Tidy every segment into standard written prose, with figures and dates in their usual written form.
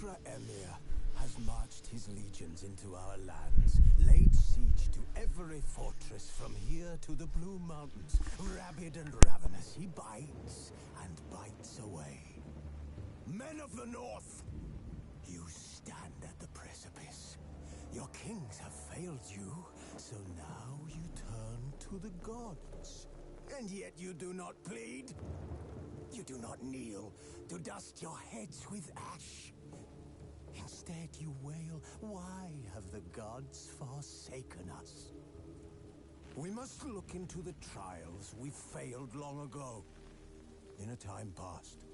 Ulfra Emir has marched his legions into our lands, laid siege to every fortress from here to the Blue Mountains. Rabid and ravenous, he bites and bites away. Men of the North, you stand at the precipice. Your kings have failed you, so now you turn to the gods. And yet you do not plead. You do not kneel to dust your heads with ash. Instead you wail, why have the gods forsaken us? We must look into the trials we failed long ago. In a time past,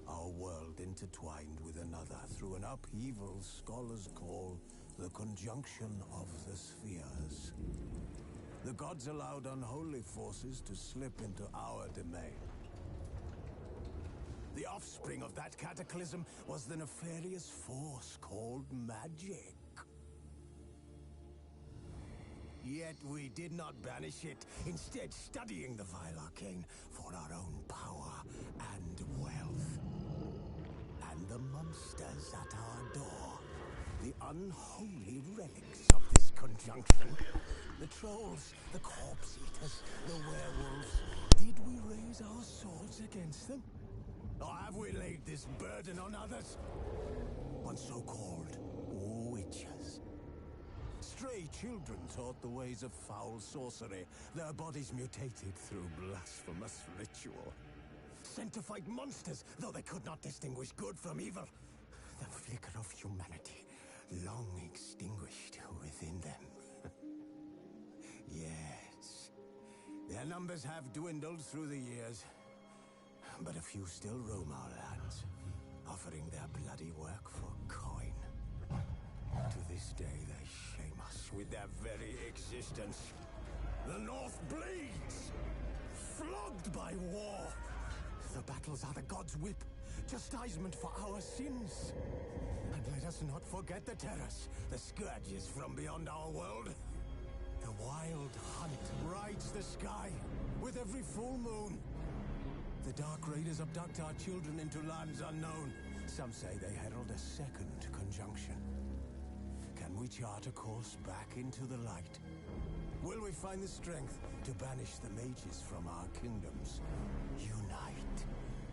our world intertwined with another through an upheaval scholars call the conjunction of the spheres. The gods allowed unholy forces to slip into our domain. The offspring of that cataclysm was the nefarious force called magic. Yet we did not banish it, instead studying the vile arcane for our own power and wealth. And the monsters at our door, the unholy relics of this conjunction, the trolls, the corpse eaters, the werewolves, did we raise our swords against them? Or have we laid this burden on others? On so-called witches. Stray children taught the ways of foul sorcery, their bodies mutated through blasphemous ritual. Sent to fight monsters, though they could not distinguish good from evil. The flicker of humanity, long extinguished within them. Yes, their numbers have dwindled through the years. But a few still roam our lands, offering their bloody work for coin. To this day they shame us with their very existence. The North bleeds, flogged by war. The battles are the gods' whip, chastisement for our sins. And let us not forget the terrors, the scourges from beyond our world. The wild hunt rides the sky with every full moon. The Dark Raiders abduct our children into lands unknown. Some say they herald a second conjunction. Can we chart a course back into the light? Will we find the strength to banish the mages from our kingdoms? Unite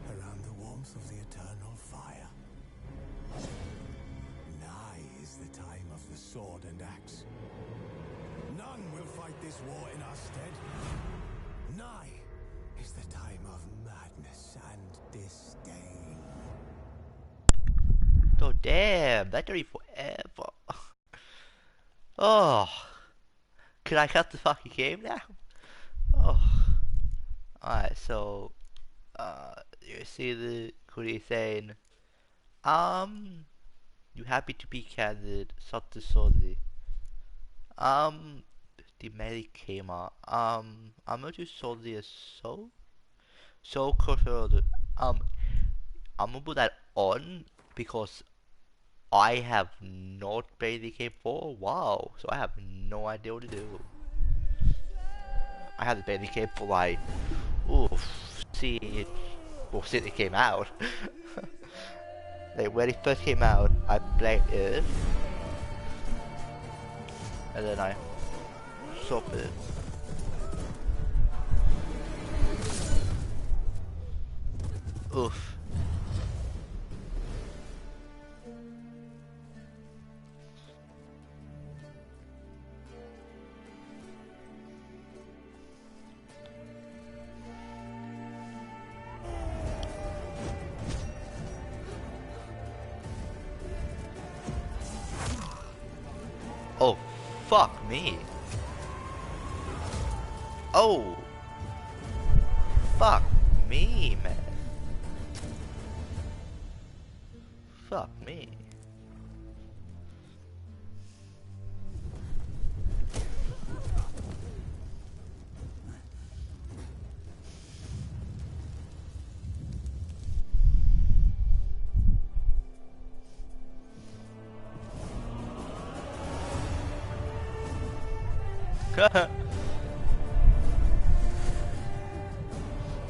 around the warmth of the eternal fire. Nigh is the time of the sword and axe. None will fight this war in our stead. Nigh is the time of madness and disdain. Oh damn, that took forever. Oh, can I cut the fucking game now? Oh, alright. So, you see the Cody saying, you happy to be candid? Satte Soli. The medic came out. I'm going to solve this so controlled. I'm gonna put that on because I have not played the game for a while, so I have no idea what to do. I haven't played the game for like, since it came out. Like when it first came out, I played it, and then I stopped it. Oof. Oh, fuck me. Oh. Fuck me, man. Fuck me.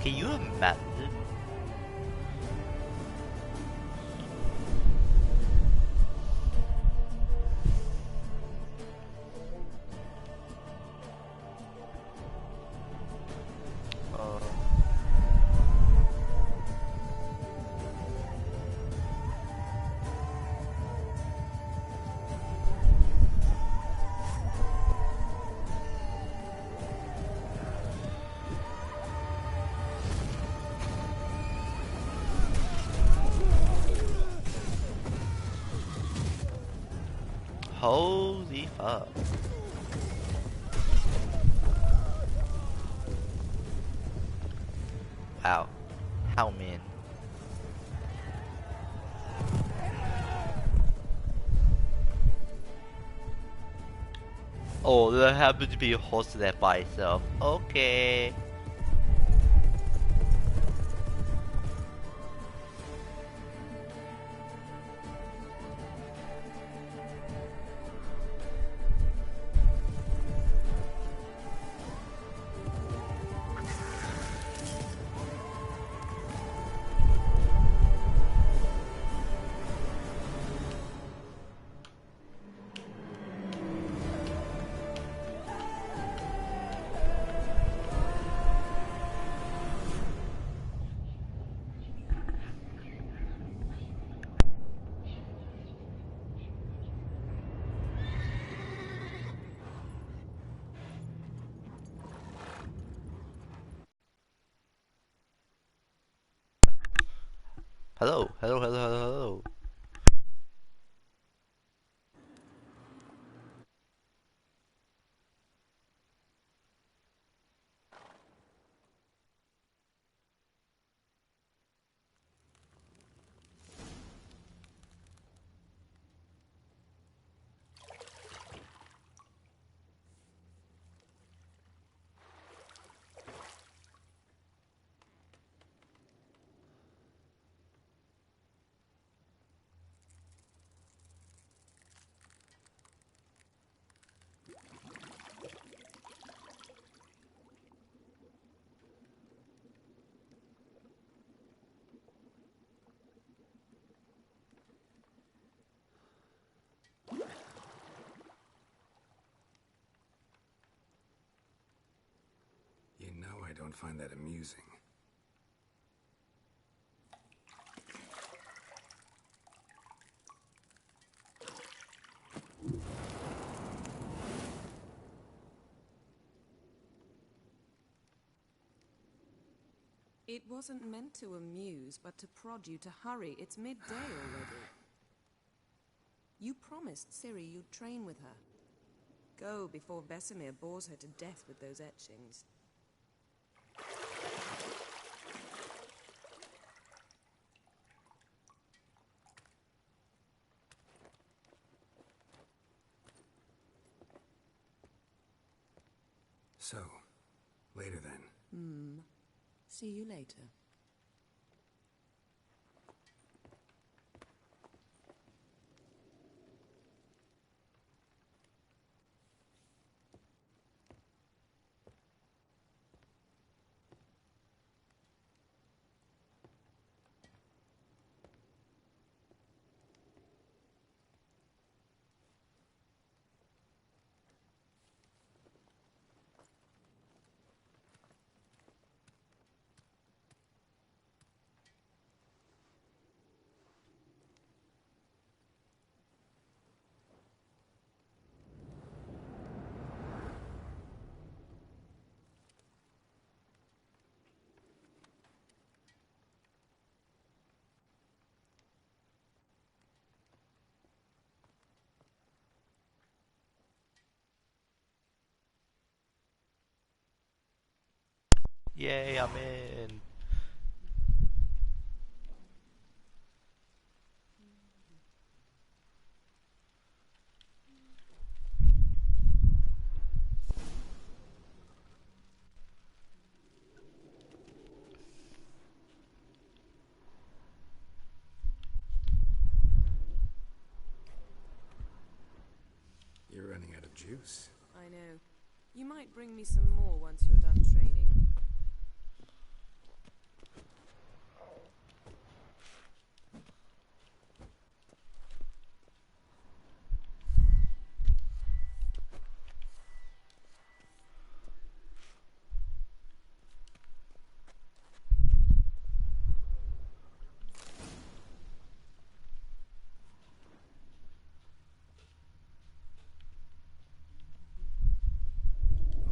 Can you imagine? Holy fuck. Wow. How mean. Oh, that happened to be hosted by itself. Okay. Hello, hello, hello, hello, hello. You know I don't find that amusing. It wasn't meant to amuse, but to prod you to hurry. It's midday already. You promised Ciri you'd train with her. Go before Vesemir bores her to death with those etchings. So, later then. See you later. Yay, I'm in. You're running out of juice. I know. You might bring me some more once you're done training.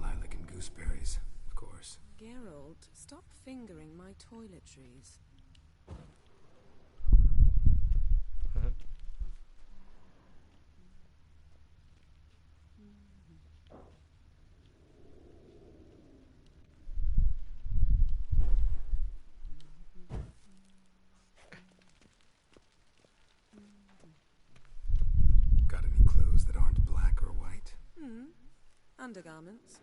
Lilac and gooseberries, of course. Geralt, stop fingering my toiletries. Undergarments.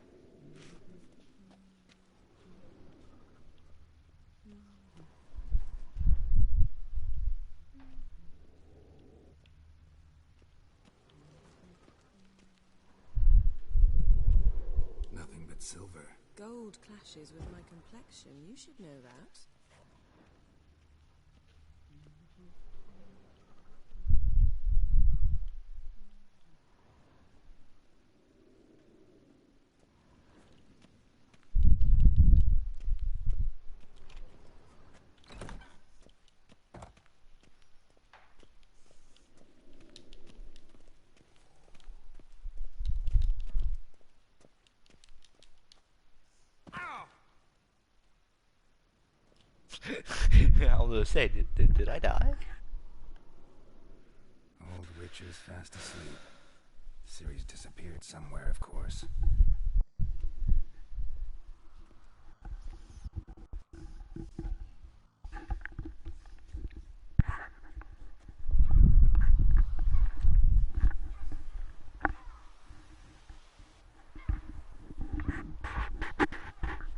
Nothing but silver. Gold clashes with my complexion. You should know that. I was gonna say, did I die? Old Witcher's fast asleep. Ciri's disappeared somewhere, of course.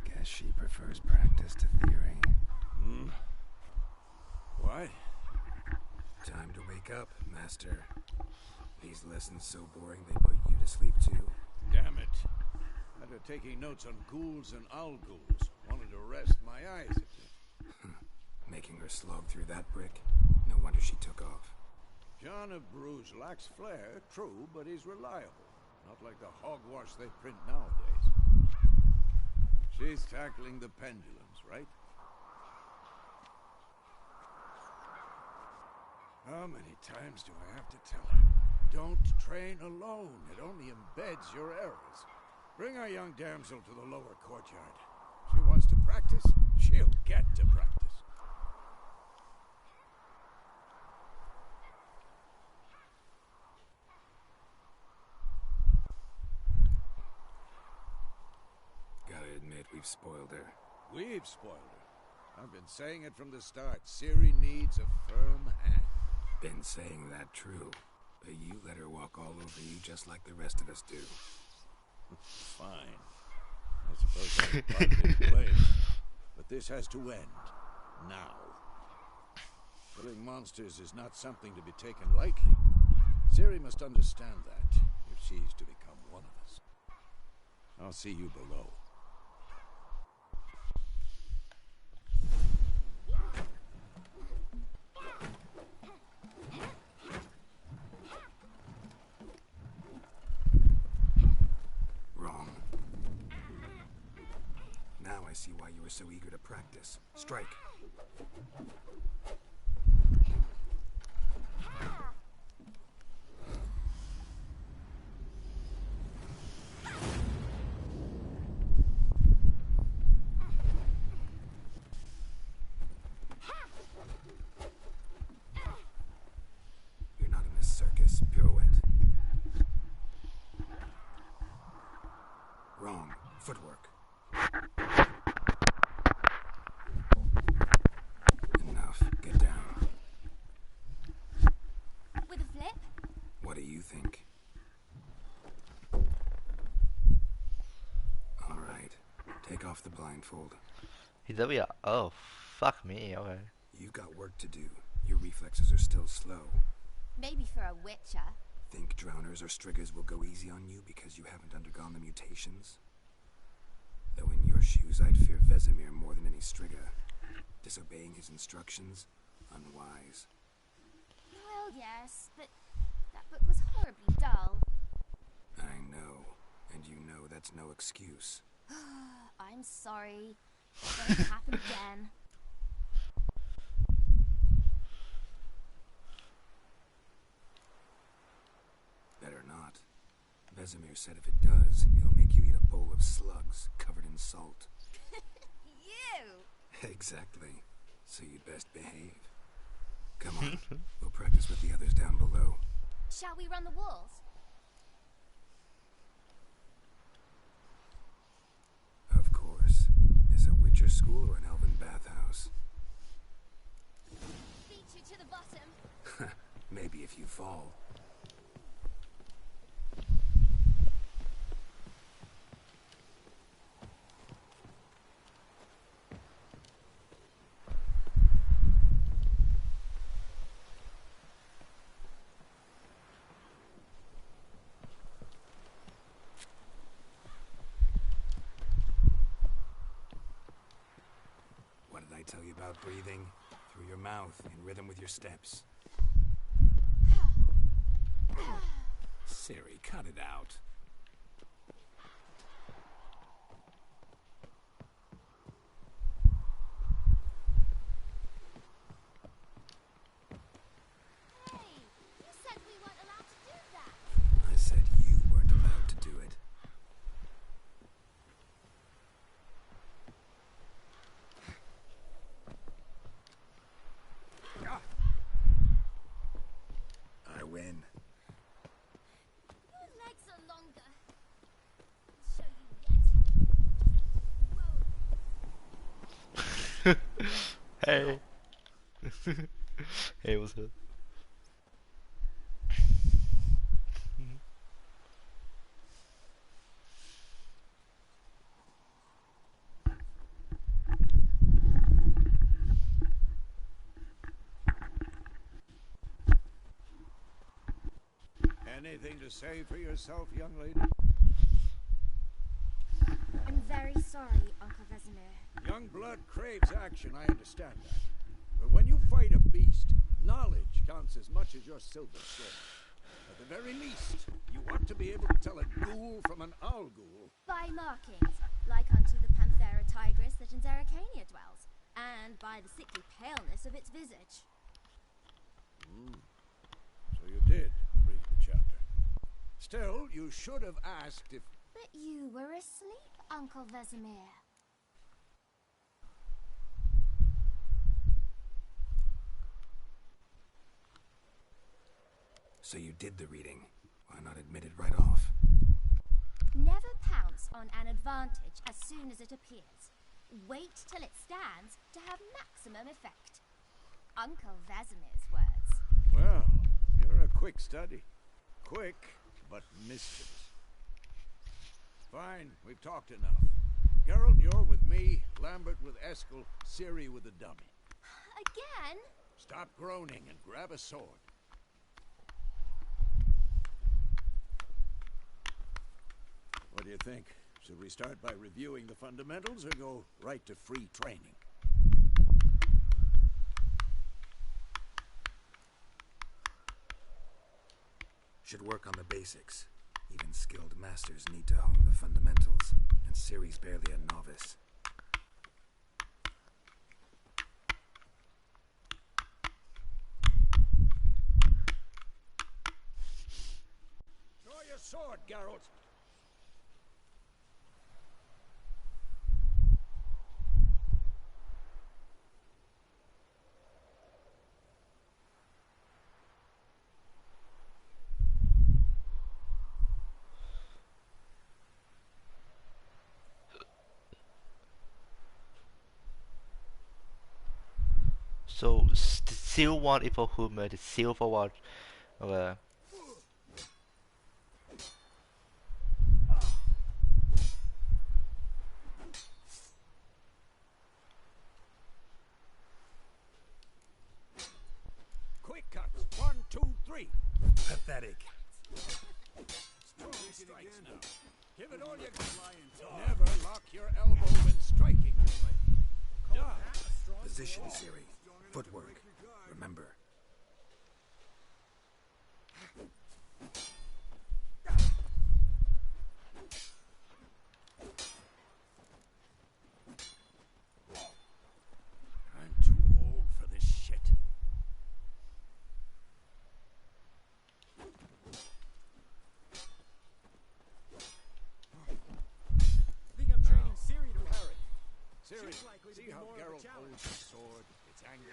Guess she prefers practice to theory. What? Time to wake up, Master. These lessons so boring they put you to sleep too. Damn it. After taking notes on ghouls and owl ghouls, wanted to rest my eyes. Making her slog through that brick? No wonder she took off. John of Bruges lacks flair, true, but he's reliable. Not like the hogwash they print nowadays. She's tackling the pendulums, right? How many times do I have to tell her? Don't train alone. It only embeds your errors. Bring our young damsel to the lower courtyard. She wants to practice, she'll get to practice. Gotta admit, we've spoiled her. We've spoiled her. I've been saying it from the start. Ciri needs a firm hand. Been saying that true, but you let her walk all over you just like the rest of us do. Fine. I suppose I'm partly to blame. But this has to end. Now. Killing monsters is not something to be taken lightly. Ciri must understand that, if she's to become one of us. I'll see you below. Wrong. Now I see why you were so eager to practice. Strike. You're not in this circus, pirouette. Wrong. Footwork. Enough. Get down. With a flip? What do you think? Alright. Take off the blindfold. He's over here. Oh, fuck me. Okay. You've got work to do. Your reflexes are still slow. Maybe for a witcher. Think drowners or striggers will go easy on you because you haven't undergone the mutations? Though in your shoes, I'd fear Vesemir more than any strigger. Disobeying his instructions? Unwise. Well, yes, but that book was horribly dull. I know. And you know that's no excuse. I'm sorry. It won't happen again. Better not. Vesemir said if it does, he'll make you eat a bowl of slugs covered in salt. You! Exactly. So you'd best behave. Come on. We'll practice with the others down below. Shall we run the walls? Of course. Is a Witcher school or an elven bathhouse? Beat you to the bottom. Maybe if you fall. tell you about breathing? Through your mouth, in rhythm with your steps. Ciri, cut it out. Hey, you said we weren't allowed to do that. I said you weren't allowed to do it. I win. Your legs are longer. I'll show you yet. Whoa. Hey. Hey, what's up? Anything to say for yourself, young lady? I'm very sorry, Uncle Vesemir. Young blood craves action, I understand that. But when you fight a beast, knowledge counts as much as your silver sword. At the very least, you ought to be able to tell a ghoul from an owl ghoul. By markings, like unto the Panthera tigris that in Zerrikania dwells, and by the sickly paleness of its visage. So you did read the chapter. Still, you should have asked if... But you were asleep, Uncle Vesemir. So you did the reading. Why not admit it right off? Never pounce on an advantage as soon as it appears. Wait till it stands to have maximum effect. Uncle Vesemir's words. Well, you're a quick study. Quick, but mischievous. Fine, we've talked enough. Geralt, you're with me, Lambert with Eskel, Ciri with the dummy. Again? Stop groaning and grab a sword. What do you think? Should we start by reviewing the fundamentals or go right to free training? Should work on the basics. Even skilled masters need to hone the fundamentals, and Ciri's barely a novice. Draw your sword, Geralt. So, the silver one is for whom? The silver one. Quick cuts. 1, 2, 3. Pathetic. Strong strikes now. Give it all you got. Never lock your elbow when striking. Done. Position, Ciri. Footwork. Remember. I'm too old for this shit. Think I'm training Ciri to Parry. Ciri, She's likely to see be how more of a Geralt challenge. holds his sword? It's angry.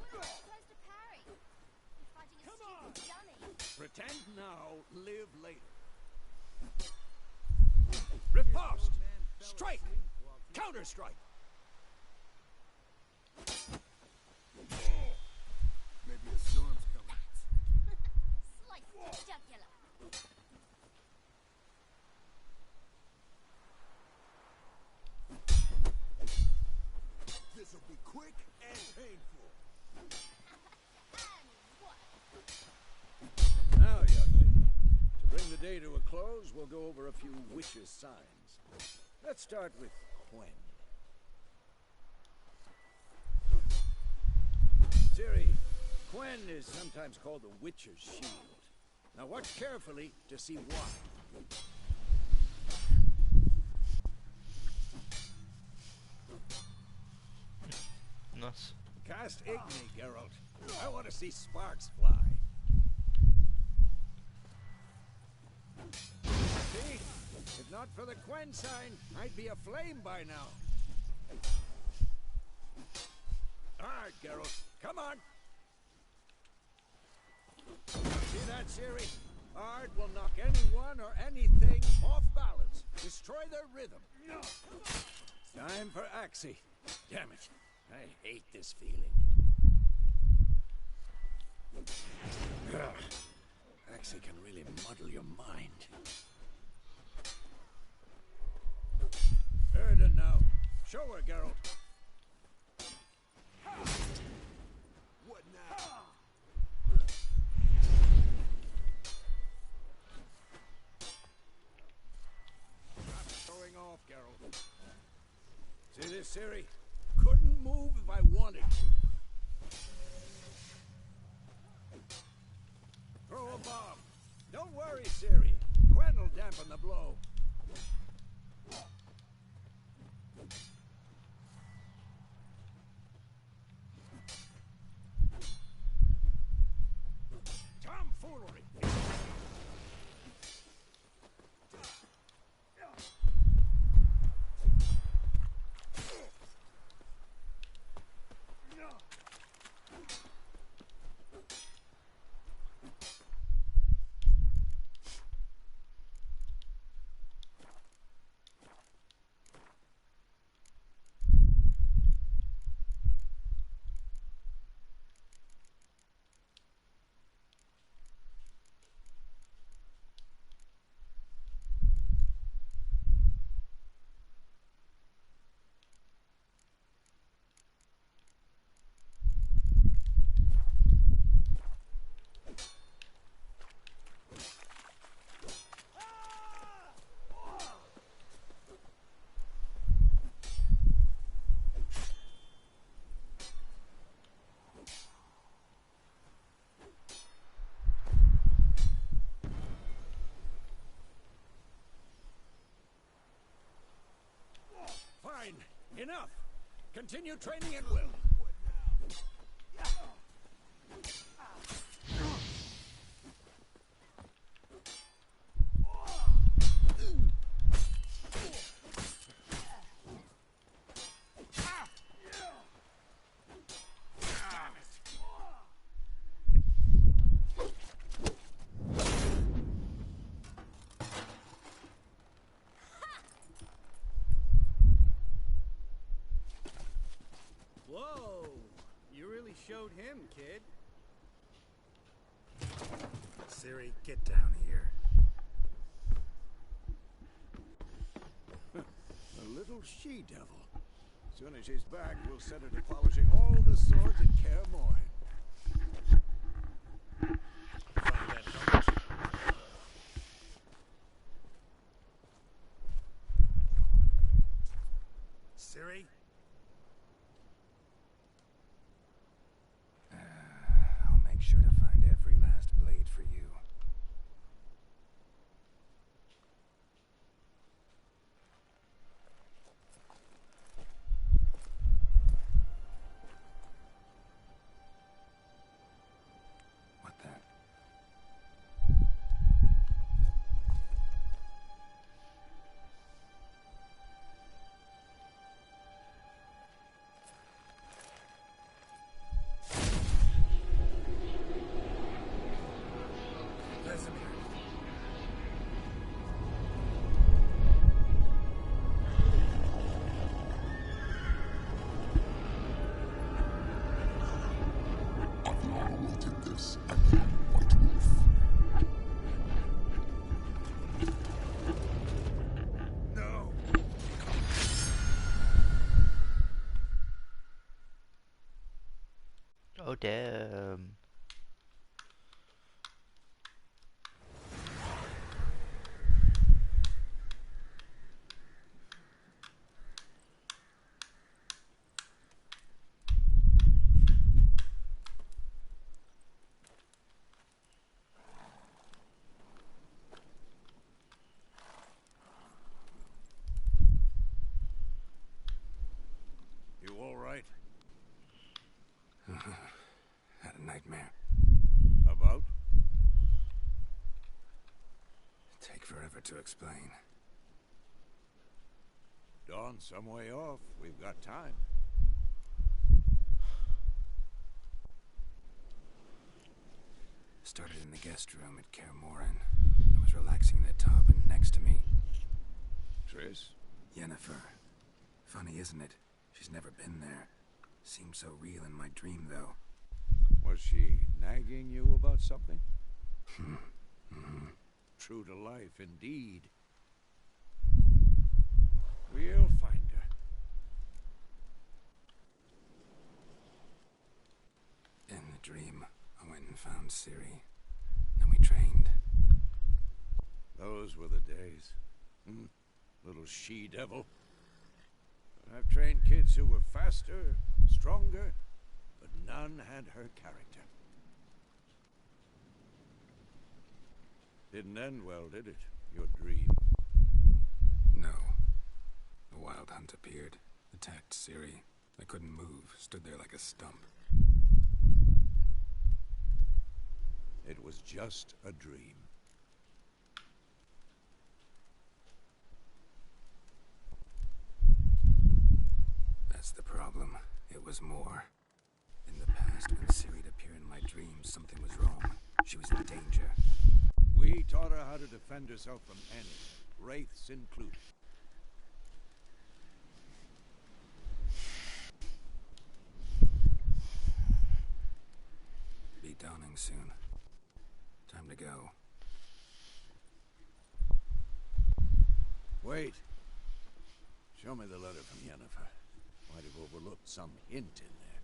We're not supposed to parry. You're fighting a stupid dummy. Pretend now, live later. Riposte! Strike! Counter-strike! Maybe a storm's coming. Slice the jugular. This'll be quick and painful. And what? Now, young lady, to bring the day to a close, we'll go over a few witches' signs. Let's start with Quen. Ciri, Quen is sometimes called the Witcher's Shield. Now watch carefully to see why. Nice. Cast Igni, Geralt. I want to see sparks fly. See? If not for the Quen sign, I'd be aflame by now. Alright, Geralt. Come on. See that, Ciri? Ard will knock anyone or anything off balance. Destroy their rhythm. Time for Axii. Damn it. I hate this feeling. Ugh. Axii can really muddle your mind. Erden now. Show her, Geralt. What now? Not showing off, Geralt. See this, Ciri? Couldn't move if I wanted to. Throw a bomb. Don't worry, Ciri. Quen will dampen the blow. Tomfoolery. Fine. Enough. Continue training at will. Whoa! You really showed him, kid. Ciri, get down here. A little she-devil. Soon as she's back, we'll set her to polishing all the swords in Kaer Morhen. Find that helmet. Ciri? I'll make sure to find every last blade for you. What that? Vesemir. Avlar wanted this, and then White Wolf. No! Oh damn. all right? Had a nightmare. About? Take forever to explain. Dawn's some way off. We've got time. Started in the guest room at Kaer Morhen. I was relaxing in the tub, and next to me, Triss? Yennefer. Funny, isn't it? She's never been there. Seemed so real in my dream, though. Was she nagging you about something? True to life, indeed. We'll find her. In the dream, I went and found Ciri. Then we trained. Those were the days. Little she-devil. I've trained kids who were faster, stronger, but none had her character. Didn't end well, did it? Your dream? No. A wild hunt appeared, attacked Ciri. I couldn't move, stood there like a stump. It was just a dream. That's the problem. It was more. In the past, when Ciri'd appear in my dreams, something was wrong. She was in danger. We taught her how to defend herself from any, wraiths included. Be dawning soon. Time to go. Wait. Show me the letter from Yennefer. Might have overlooked some hint in there.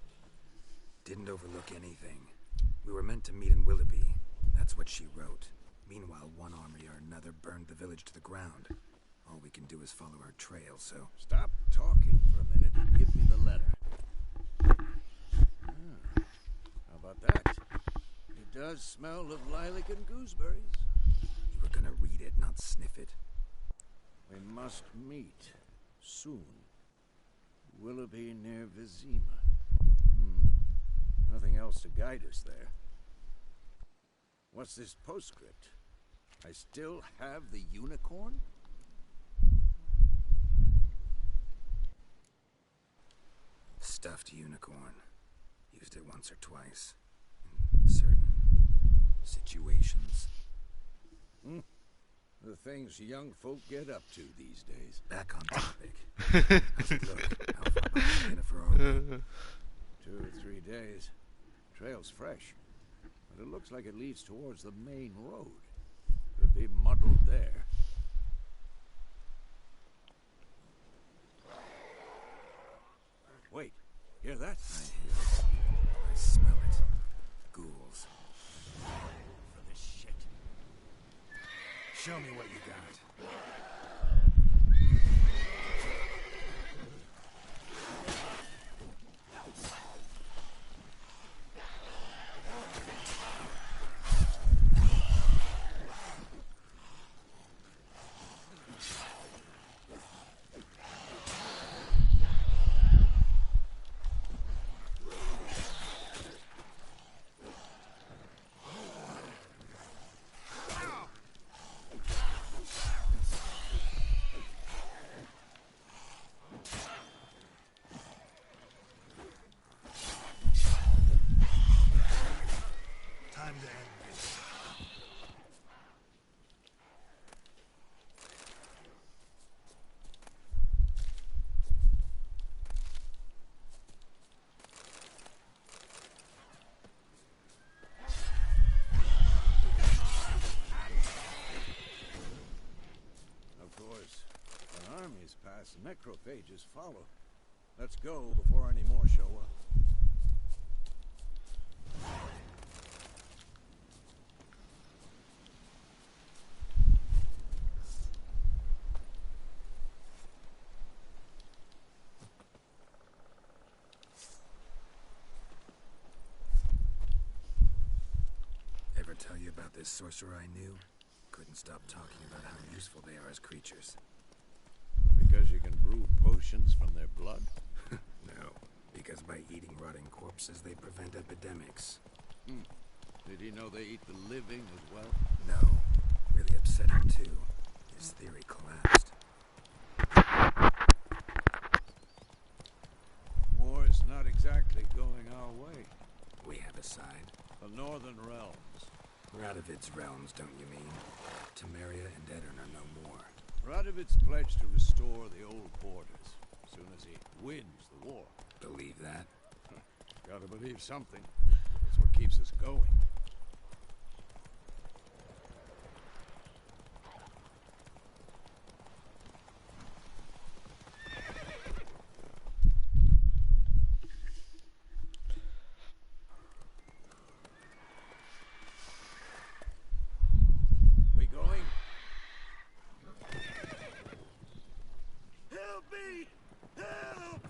Didn't overlook anything. We were meant to meet in Willoughby. That's what she wrote. Meanwhile, one army or another burned the village to the ground. All we can do is follow her trail, so... Stop talking for a minute and give me the letter. How about that? It does smell of lilac and gooseberries. You were gonna read it, not sniff it. We must meet soon. Willoughby near Vizima. Nothing else to guide us there. What's this postscript? I still have the unicorn? Stuffed unicorn. Used it once or twice. In certain situations. The things young folk get up to these days. Back on topic. How's it look? How far behind Yennefer are we? 2 or 3 days. Trail's fresh. But it looks like it leads towards the main road. Could be muddled there. Wait, hear that? I hear it. I smell it. Ghouls. For this shit. Show me what you got. Time to end this. Of course, when armies pass, necrophages follow. Let's go before any more show up. Ever tell you about this sorcerer I knew? Couldn't stop talking about how useful they are as creatures. Because you can brew potions from their blood? No. knows by eating rotting corpses they prevent epidemics. Did he know they eat the living as well? No. Really upset him too. His theory collapsed. War is not exactly going our way. We have a side. The Northern Realms. Radovid's realms, don't you mean? Temeria and Edirn are no more. Radovid's pledged to restore the old borders as soon as he wins the war. Believe that? Gotta believe something. It's what keeps us going. We going? Help me! Help!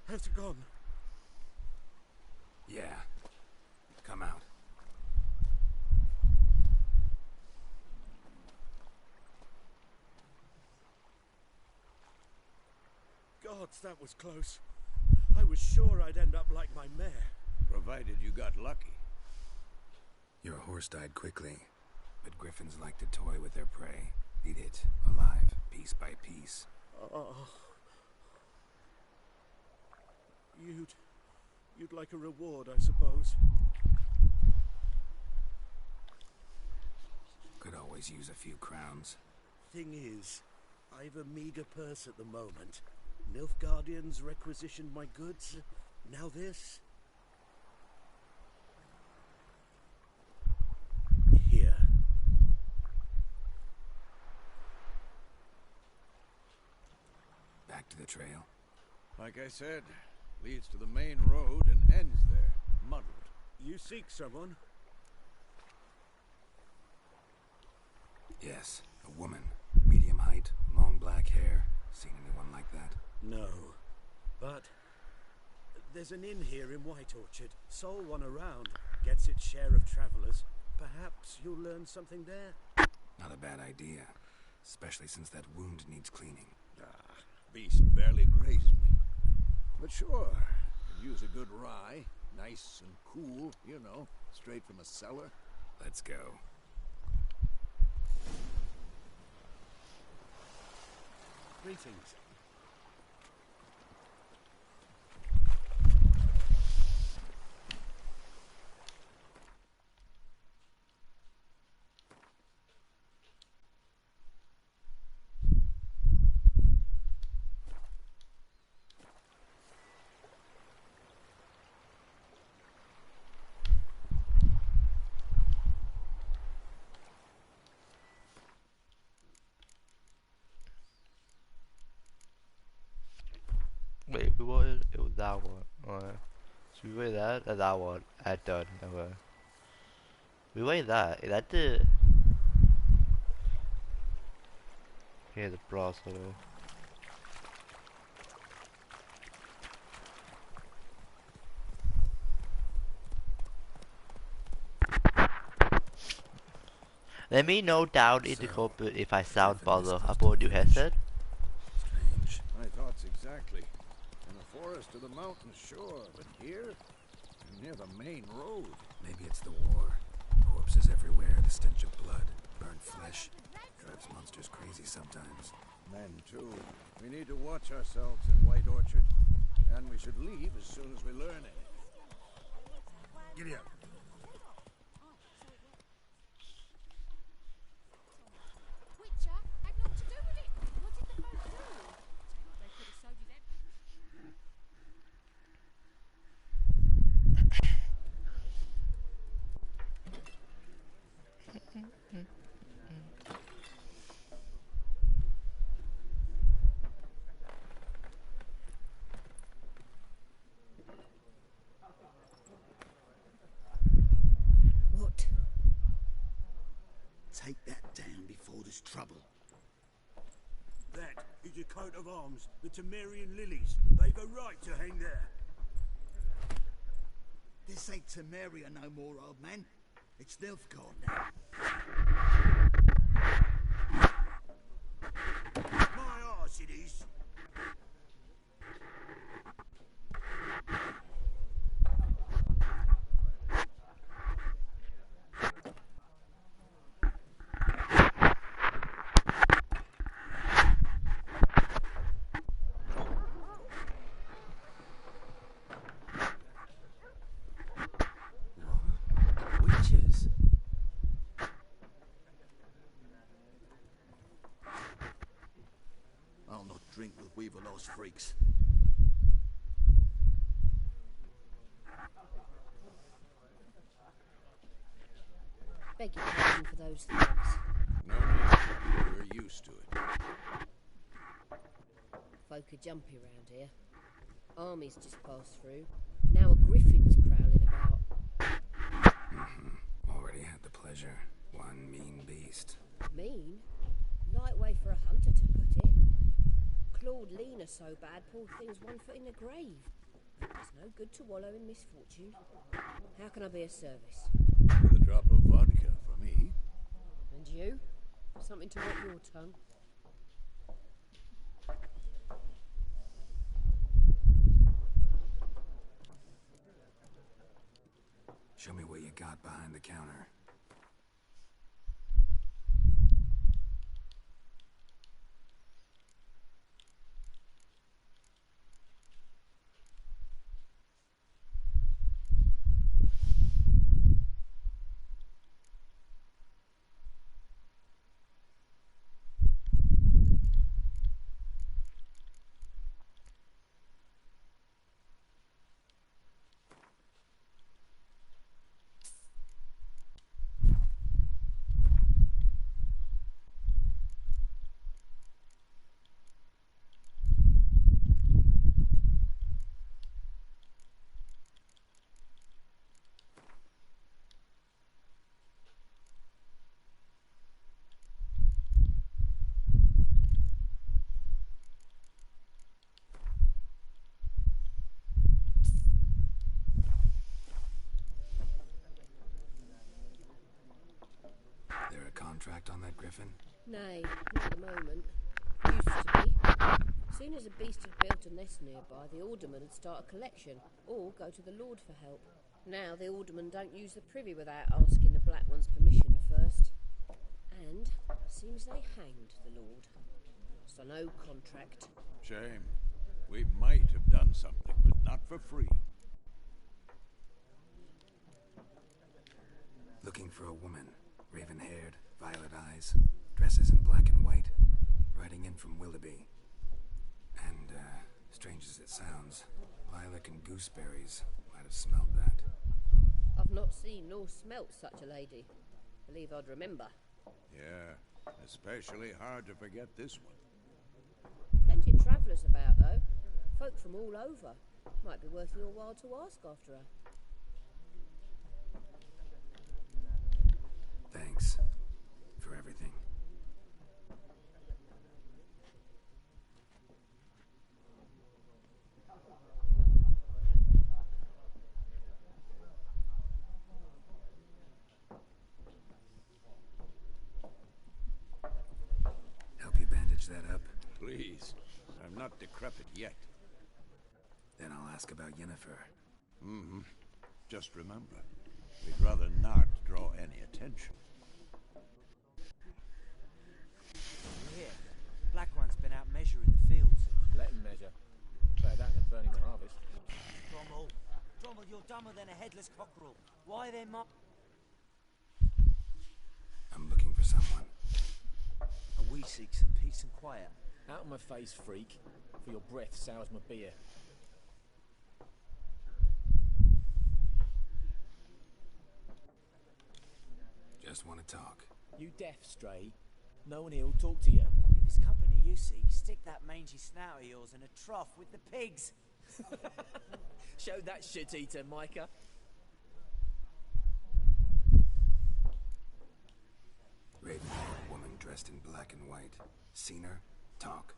Has it gone? Yeah. Come out. Gods, that was close. I was sure I'd end up like my mare. Provided you got lucky. Your horse died quickly, but griffins like to toy with their prey. Eat it, alive, piece by piece. Oh. You'd like a reward, I suppose. Could always use a few crowns. Thing is, I've a meager purse at the moment. Nilfgaardians requisitioned my goods. Now this. Here. Back to the trail. Like I said, leads to the main road and ends there, muddled. You seek someone? Yes, a woman. Medium height, long black hair. Seen anyone like that? No. But there's an inn here in White Orchard. Sole one around. Gets its share of travelers. Perhaps you'll learn something there. Not a bad idea. Especially since that wound needs cleaning. Beast barely grazed me. But sure, could use a good rye. Nice and cool, you know, straight from a cellar. Let's go. Greetings. Wait, we wanted it was that one. Alright. So we wait that and that one at done. Okay. We wait that. Is that the the processor. Let me know down in the comment if I sound better. I bought a new headset. Strange. My thoughts exactly. In the forest or the mountains, sure, but here, near the main road. Maybe it's the war. Corpses everywhere, the stench of blood, burnt flesh. Drives monsters crazy sometimes. Men, too. We need to watch ourselves in White Orchard. And we should leave as soon as we learn it. Giddy up. Witcher had naught to do with it. your coat of arms, the Temerian lilies. They've a right to hang there. This ain't Temeria no more, old man. It's Nilfgaard now. My arse it is. Witches? I'll not drink with Weaverlost freaks. Beg your pardon for those things. No need. We're used to it. Folk are jumpy round here. Armies just passed through. Now a griffin's prowling about. Already had the pleasure. One mean beast. Mean? Light way for a hunter to put it. Clawed Lena so bad, poor thing's 1 foot in the grave. It's no good to wallow in misfortune. How can I be of service? With a drop of vodka for me. And you? Something to wet your tongue? Show me what you got behind the counter. There a contract on that griffin? Nay, not at the moment. Used to be. Soon as a beast had built a nest nearby, the alderman would start a collection, or go to the Lord for help. Now the aldermen don't use the privy without asking the Black One's permission first. And seems they hanged the Lord. So no contract. Shame. We might have done something, but not for free. Looking for a woman. Raven-haired, violet eyes, dresses in black and white. Riding in from Willoughby. And, strange as it sounds, lilac and gooseberries might have smelled that. I've not seen nor smelt such a lady. Believe I'd remember. Yeah, especially hard to forget this one. Plenty of travellers about, though. Folk from all over. Might be worth your while to ask after her. Thanks for everything. Help you bandage that up? Please. I'm not decrepit yet. Then I'll ask about Yennefer. Mm-hmm. Just remember, we'd rather not draw any attention. Here, Black One's been out measuring the fields. Let him measure. Better that than burning the harvest. Drommel, you're dumber than a headless cockerel. Why then, I'm looking for someone. And we seek some peace and quiet. Out of my face, freak. For your breath sours my beer. Just want to talk. You deaf, Stray? No one here will talk to you. If it's company you seek, stick that mangy snout of yours in a trough with the pigs. Show that shit-eater, Micah. Raven-haired woman dressed in black and white. Seen her? Talk.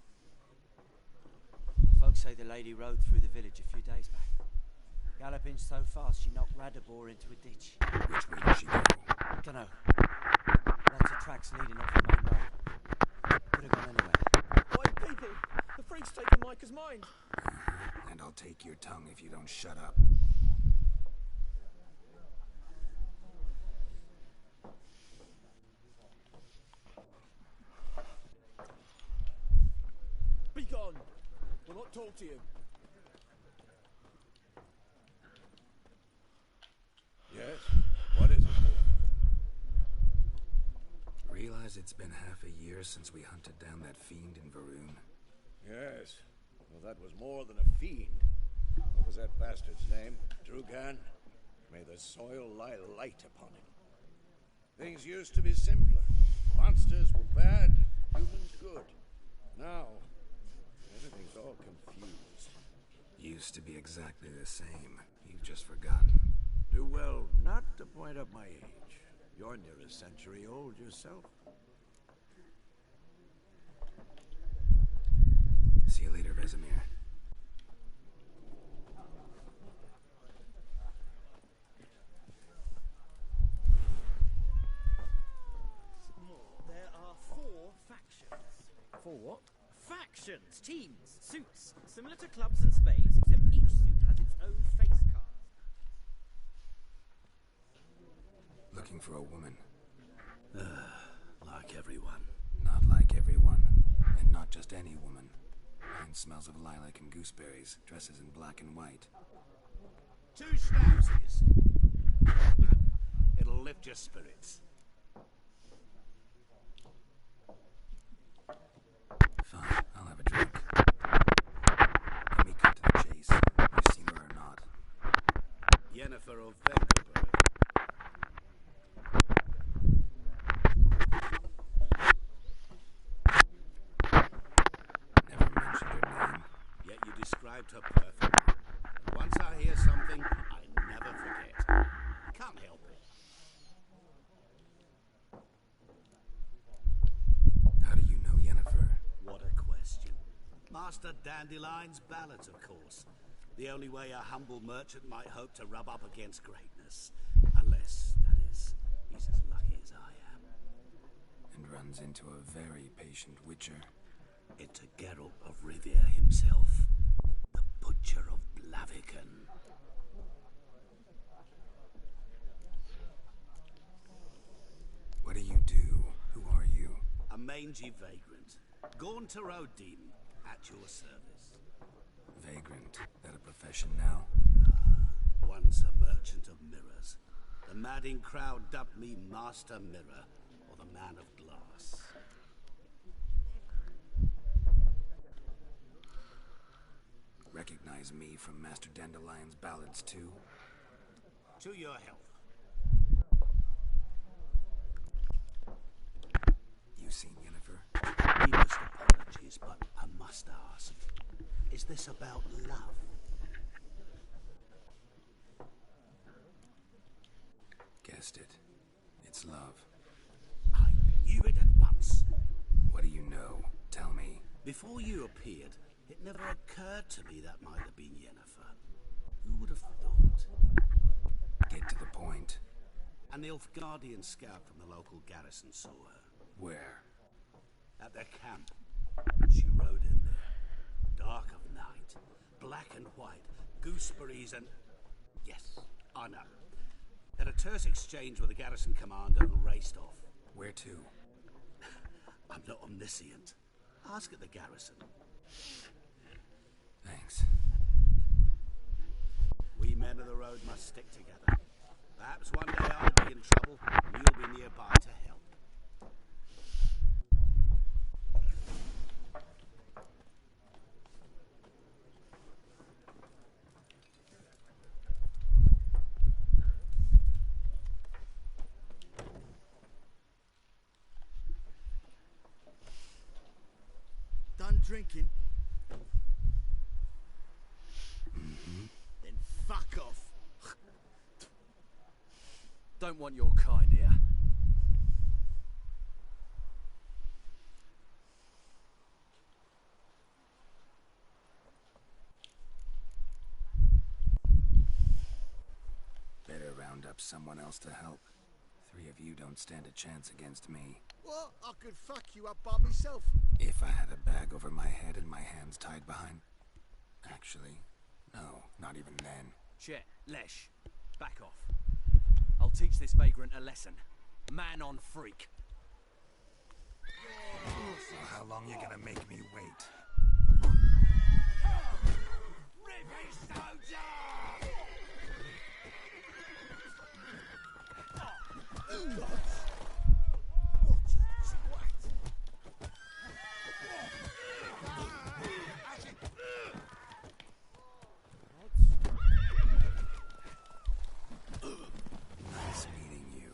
say the lady rode through the village a few days back. Galloping so fast she knocked Radabor into a ditch. Which way did she go? Dunno. Lots of tracks leading off the main road. Could have gone anywhere. Wait, people! The freak's taken Micah's mind! And I'll take your tongue if you don't shut up. Be gone! We'll not talk to you. Yes? What is it? Realize it's been half a year since we hunted down that fiend in Varun? Yes. Well, that was more than a fiend. What was that bastard's name? Drugan? May the soil lie light upon him. Things used to be simpler. Monsters were bad, humans good. Now, everything's all confused. Used to be exactly the same. You've just forgotten. Do well not to point up my age. You're near a century old yourself. See you later, Vesemir. There are 4 factions. 4 what? Factions, teams, suits, similar to clubs and spades, except each suit has its own face card. Looking for a woman. Like everyone. Not like everyone. And not just any woman. Mine smells of lilac and gooseberries, dresses in black and white. 2 schnapsies. It'll lift your spirits. Fine, I'll have a drink. Let me cut to the chase. You seen her or not? Yennefer of Vengerberg. Never mentioned her name. Yet you described her perfectly. And once I hear something, I never forget. Can't help it. How do you know Yennefer? What a question. Master Dandelion's ballads, of course. The only way a humble merchant might hope to rub up against greatness. Unless, that is, he's as lucky as I am. And runs into a very patient witcher. Into Geralt of Rivia himself. The Butcher of Blaviken. What do you do? Who are you? A mangy vagrant. Gaunter Odin, at your service. Vagrant. That a profession now? Once a merchant of mirrors. The madding crowd dubbed me Master Mirror, or the Man of Glass. Recognize me from Master Dandelion's ballads too? To your health. You seen Yennefer? Deepest apologies, but I must ask. Is this about love? Guessed it. It's love. I knew it at once. What do you know? Tell me. Before you appeared, it never occurred to me that might have been Yennefer. Who would have thought? Get to the point. An Nilfgaardian scout from the local garrison saw her. Where? At their camp. She rode in there. Dark of night. Black and white. Gooseberries and... Yes, I know. Had a terse exchange with the garrison commander and raced off. Where to? I'm not omniscient. Ask at the garrison. Thanks. We men of the road must stick together. Perhaps one day I'll be in trouble and you'll be nearby to help. Done drinking? Then fuck off. Don't want your kind here. someone else to help. 3 of you don't stand a chance against me. What? I could fuck you up by myself. If I had a bag over my head and my hands tied behind... Actually, no, not even then. Chet, Lesh, back off. I'll teach this vagrant a lesson. Man on freak. So how long you gonna make me wait? Nice meeting you.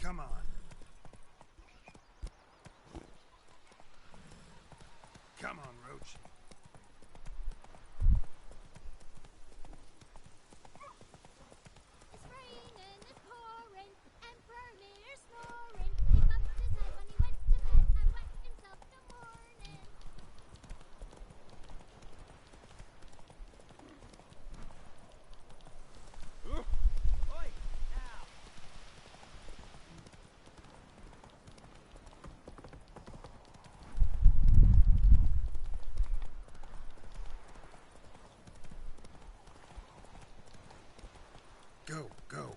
Come on. Come on, Roach. It's raining, it's pouring, Emperor Lear snoring. He bumped his head when he went to bed and wet himself in the morning. Oi, now. Go, go.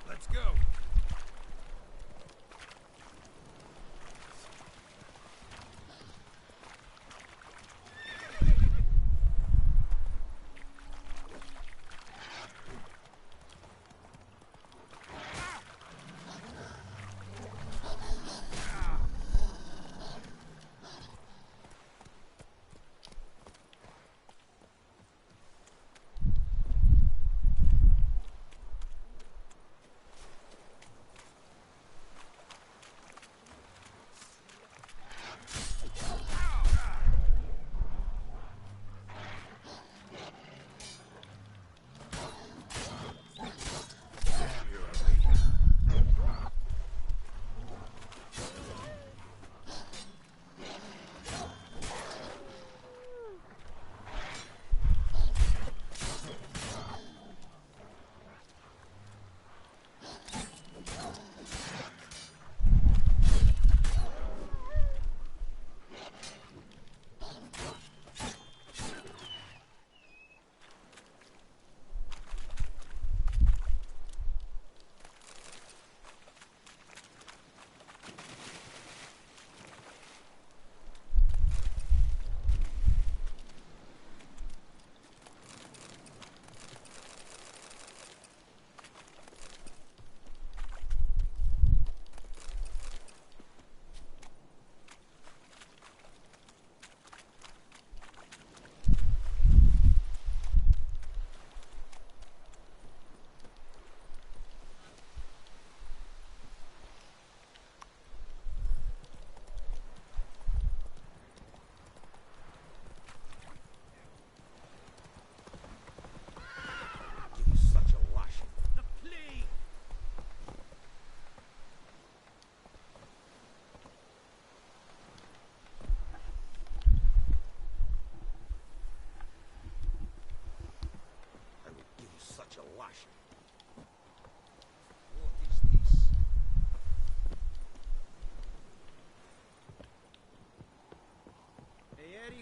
Let's go.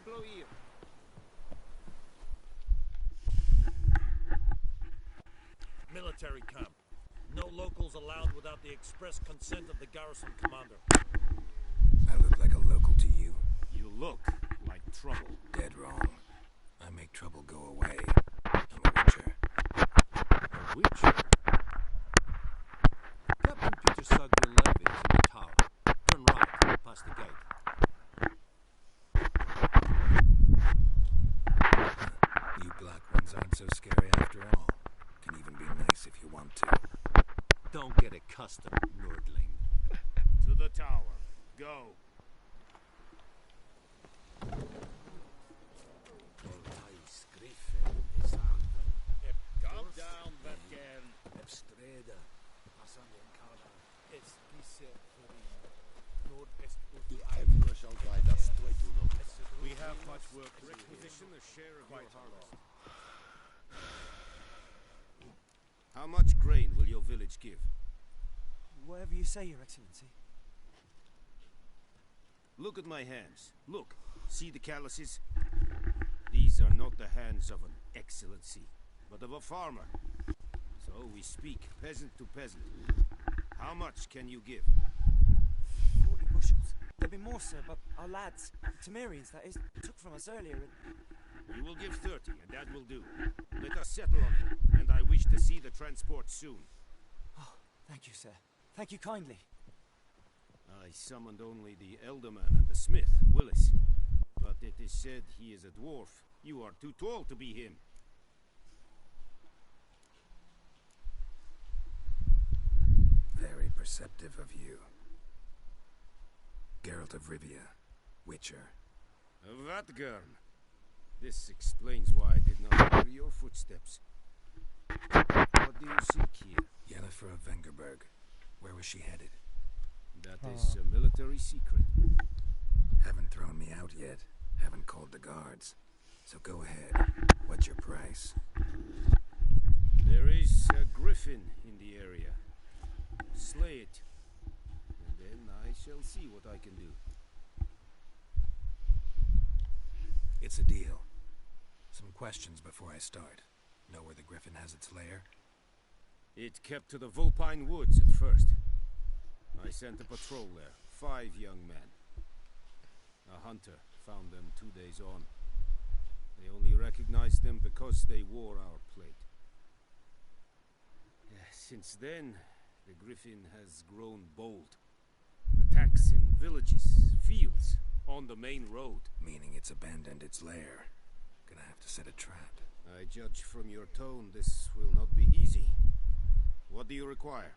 Gloir. Military camp. No locals allowed without the express consent of the garrison commander. I look like a local to you? You look like trouble. Dead wrong. I make trouble go away. I'm a witcher. A witcher? Captain Peter Sugden-Levy is in the tower. Turn right, past the gate. You black ones aren't so scary after all. Can even be nice if you want to. Don't get accustomed, nerdling. To the tower. Go. Calm down, Vetken. The Emperor shall guide us straight to Nova. We have much work to requisition the share of your harvest. How much grain will your village give? Whatever you say, Your Excellency. Look at my hands. Look. See the calluses? These are not the hands of an excellency, but of a farmer. So we speak peasant to peasant. How much can you give? 40 bushels. There'll be more, sir, but our lads, the Temerians, that is, took from us earlier. You will give 30, and that will do. Let us settle on it, and I wish to see the transport soon. Oh, thank you, sir. Thank you kindly. I summoned only the Elderman and the smith, Willis. But it is said he is a dwarf. You are too tall to be him. Very perceptive of you. Geralt of Rivia, Witcher. Vatgern. This explains why I did not hear your footsteps. What do you seek here? Yennefer of Vengerberg. Where was she headed? That is a military secret. Haven't thrown me out yet. Haven't called the guards. So go ahead. What's your price? There is a griffin in the area. Slay it. And then I shall see what I can do. It's a deal. Some questions before I start. Know where the griffin has its lair? It kept to the Vulpine Woods at first. I sent a patrol there. 5 young men. A hunter found them 2 days on. They only recognized them because they wore our plate. Since then, the griffin has grown bold. Attacks in villages, fields, on the main road. Meaning it's abandoned its lair. Gonna have to set a trap. I judge from your tone this will not be easy. What do you require?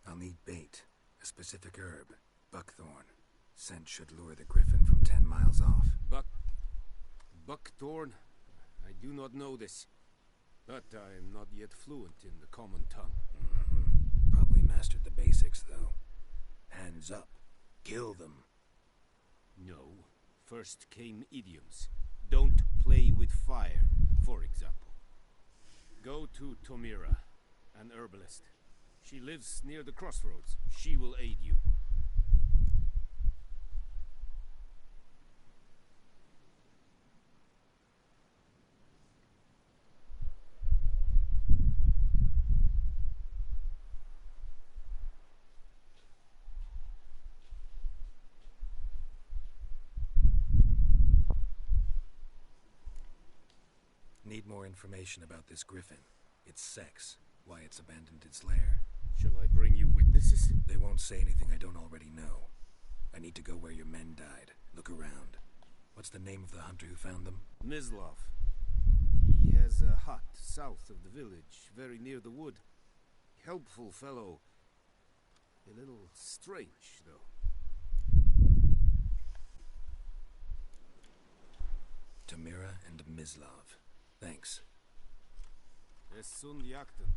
I'll need bait. A specific herb. Buckthorn. Scent should lure the griffin from 10 miles off. Buckthorn? I do not know this. But I am not yet fluent in the common tongue. Probably mastered the basics, though. Hands up. Kill them. No. First came idioms. Don't play with fire, for example. Go to Tomira, an herbalist. She lives near the crossroads. She will aid you. need more information about this griffin. Its sex, why it's abandoned its lair. Shall I bring you witnesses? They won't say anything I don't already know. I need to go where your men died. Look around. What's the name of the hunter who found them? Mislav. He has a hut south of the village, very near the wood. Helpful fellow. A little strange, though. Tamira and Mislav. Thanks. Es sun jakten.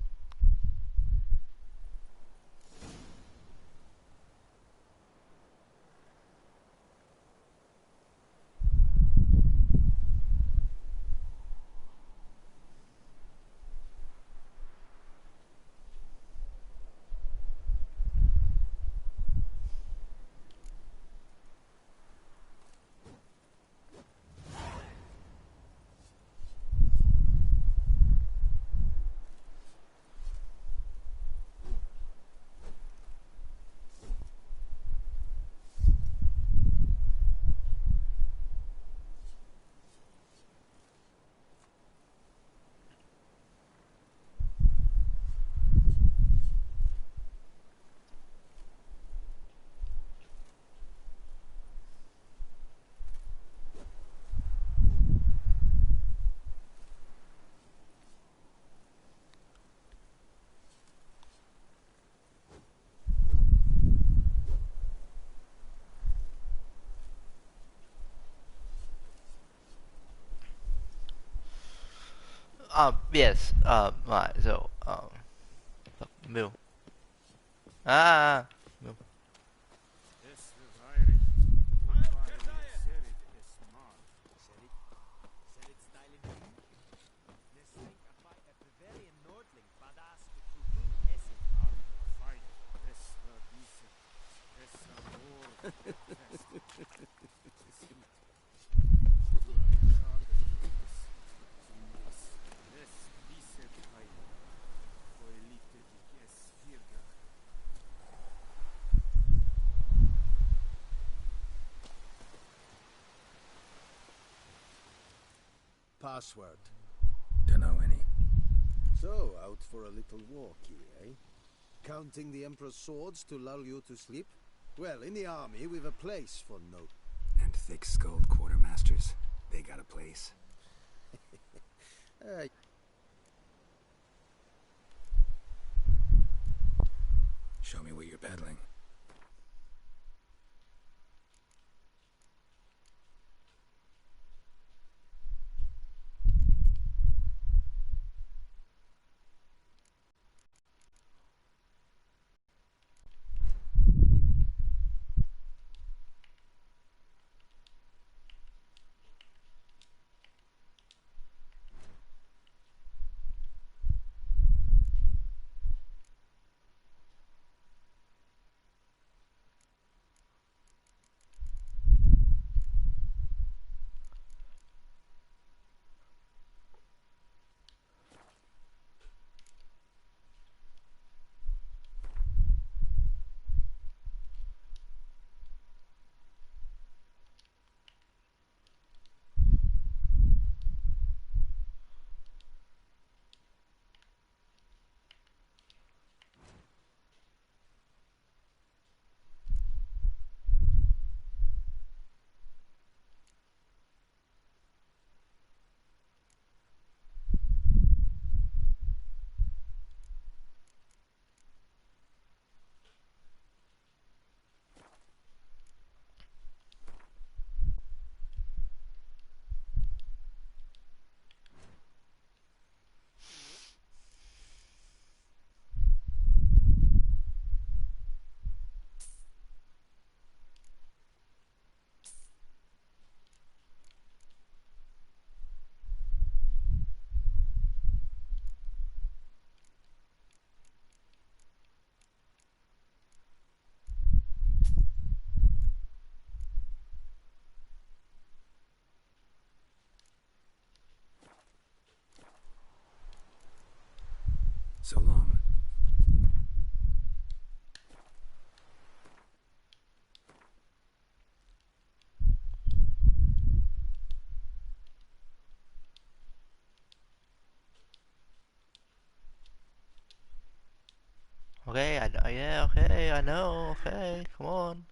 Yes, right, so, Mill. Mill. Password. Dunno any. So, out for a little walkie, eh? Counting the Emperor's swords to lull you to sleep? Well, in the army, we've a place for no... And thick-skulled quartermasters. They got a place. Show me what you're peddling. Okay, yeah, okay, I know, okay, come on.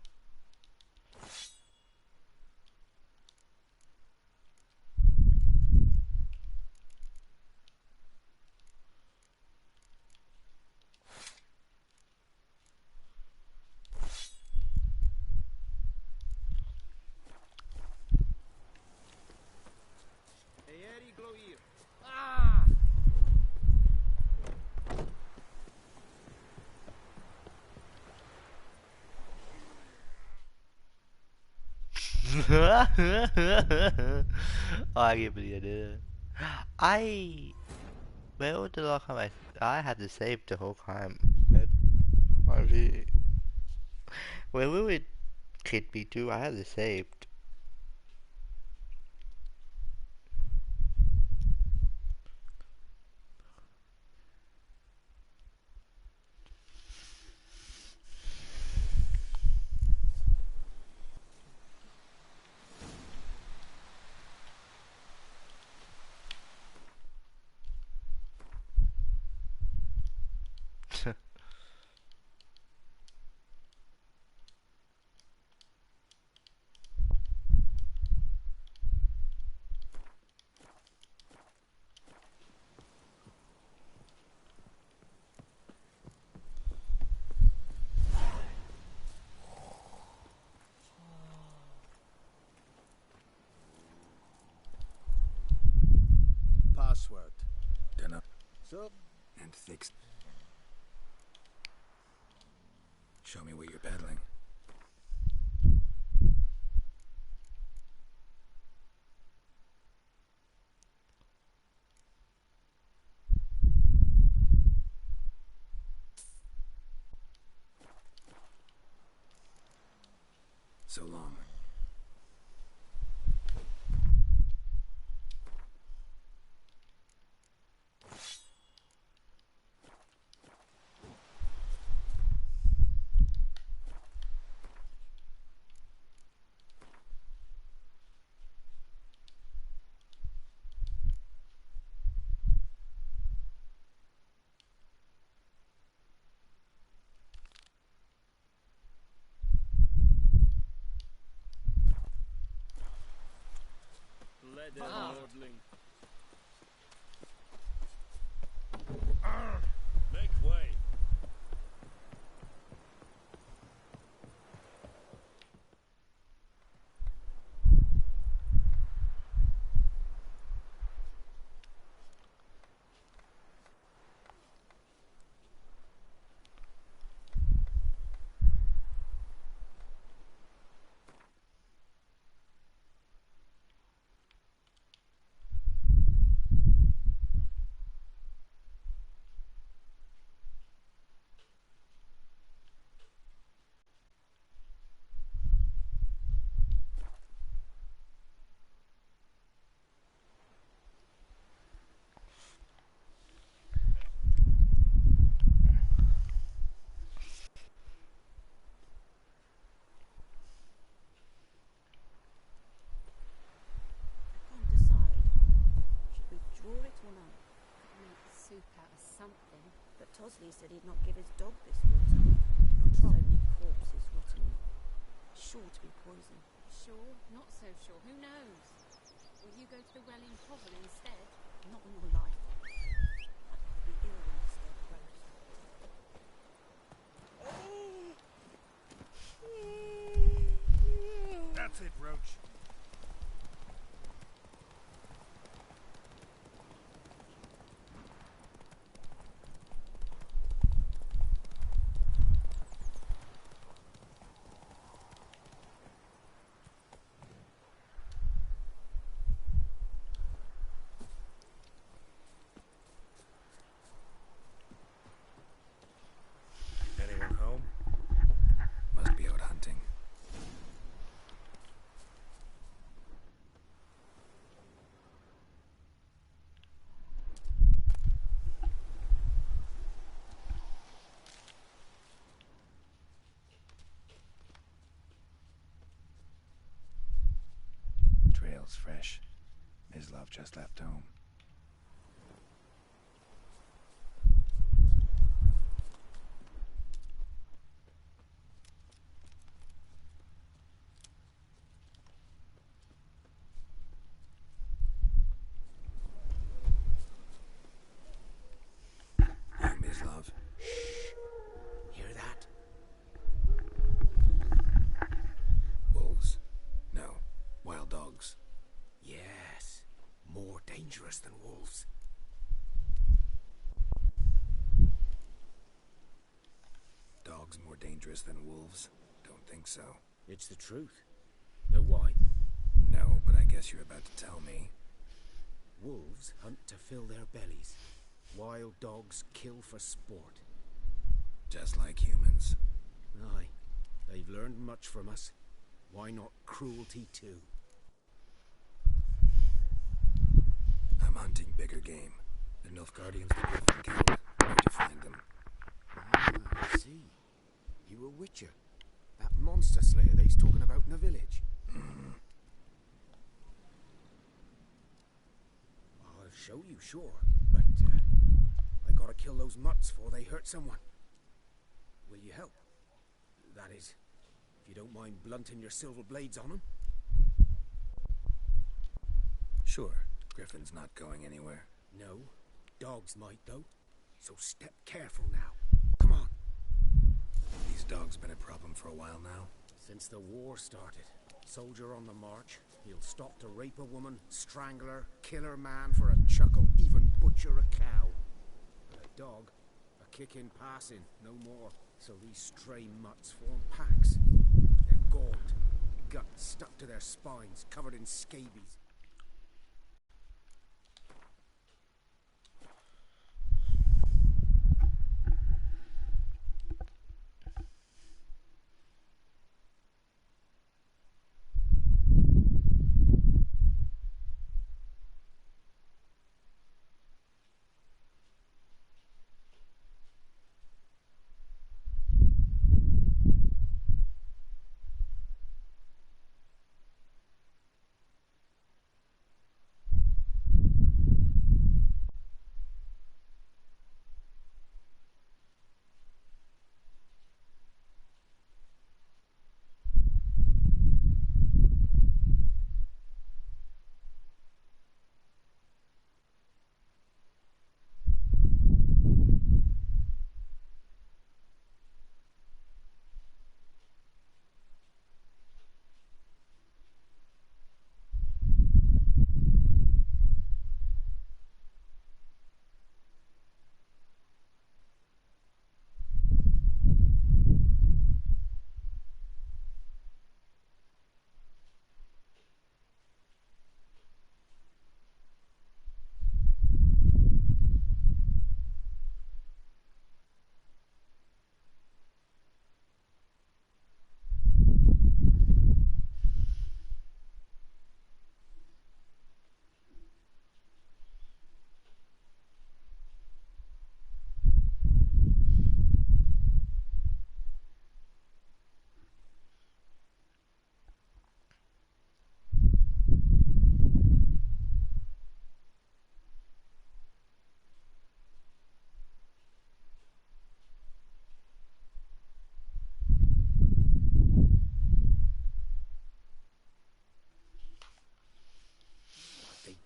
Oh, I can't believe I did it. Where was the last time I had to save the whole time? I really, where will it Kid B2? I had it saved. Password. Dunno. So? And fix. Show me what you're peddling. So long. Lordling. Make way. Can't decide. Should we draw it or not? Make soup out of something. But Tosley said he'd not give his dog this water. Not so many corpses rotting. Sure to be poison. Sure, not so sure. Who knows? Will you go to the well in Provel instead? Not on your life. I'd be ill when I start gross. That's it, Roach. Anyone home? Must be out hunting. Trail's fresh. Mislav just left home. dogs more dangerous than wolves? Don't think so. It's the truth. Know why? No, but I guess you're about to tell me. Wolves hunt to fill their bellies. Wild dogs kill for sport. Just like humans. Aye. They've learned much from us. Why not cruelty too? I'm hunting bigger game. The Nilfgaardians the Griffin killed. Where to find them? Ah, I see. You a witcher. That monster slayer they's talking about in the village. I'll show you, sure. But, I gotta kill those mutts before they hurt someone. Will you help? That is, if you don't mind blunting your silver blades on them. Sure. Griffin's not going anywhere. No. Dogs might, though. So step careful now. Come on. These dogs been a problem for a while now? Since the war started. Soldier on the march. He'll stop to rape a woman, strangle her, kill her man for a chuckle, even butcher a cow. But a dog, a kick in passing, no more. So these stray mutts form packs. They're gaunt, guts stuck to their spines, covered in scabies.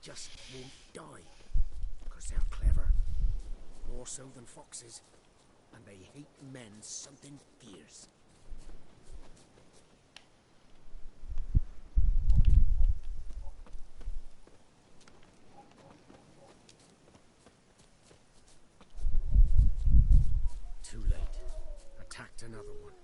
Just won't die. Because they're clever. More so than foxes. And they hate men something fierce. Too late. Attacked another one.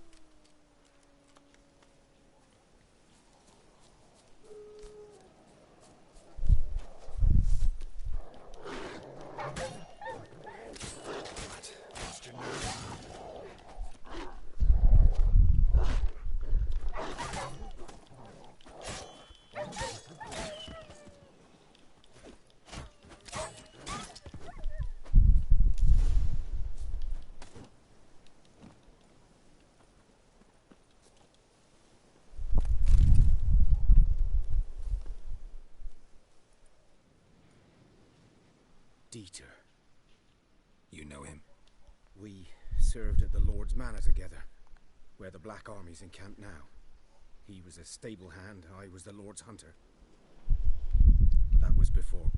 Dieter. You know him? We served at the Lord's Manor together, where the Black Army's encamped now. He was a stable hand, I was the Lord's hunter. But that was before.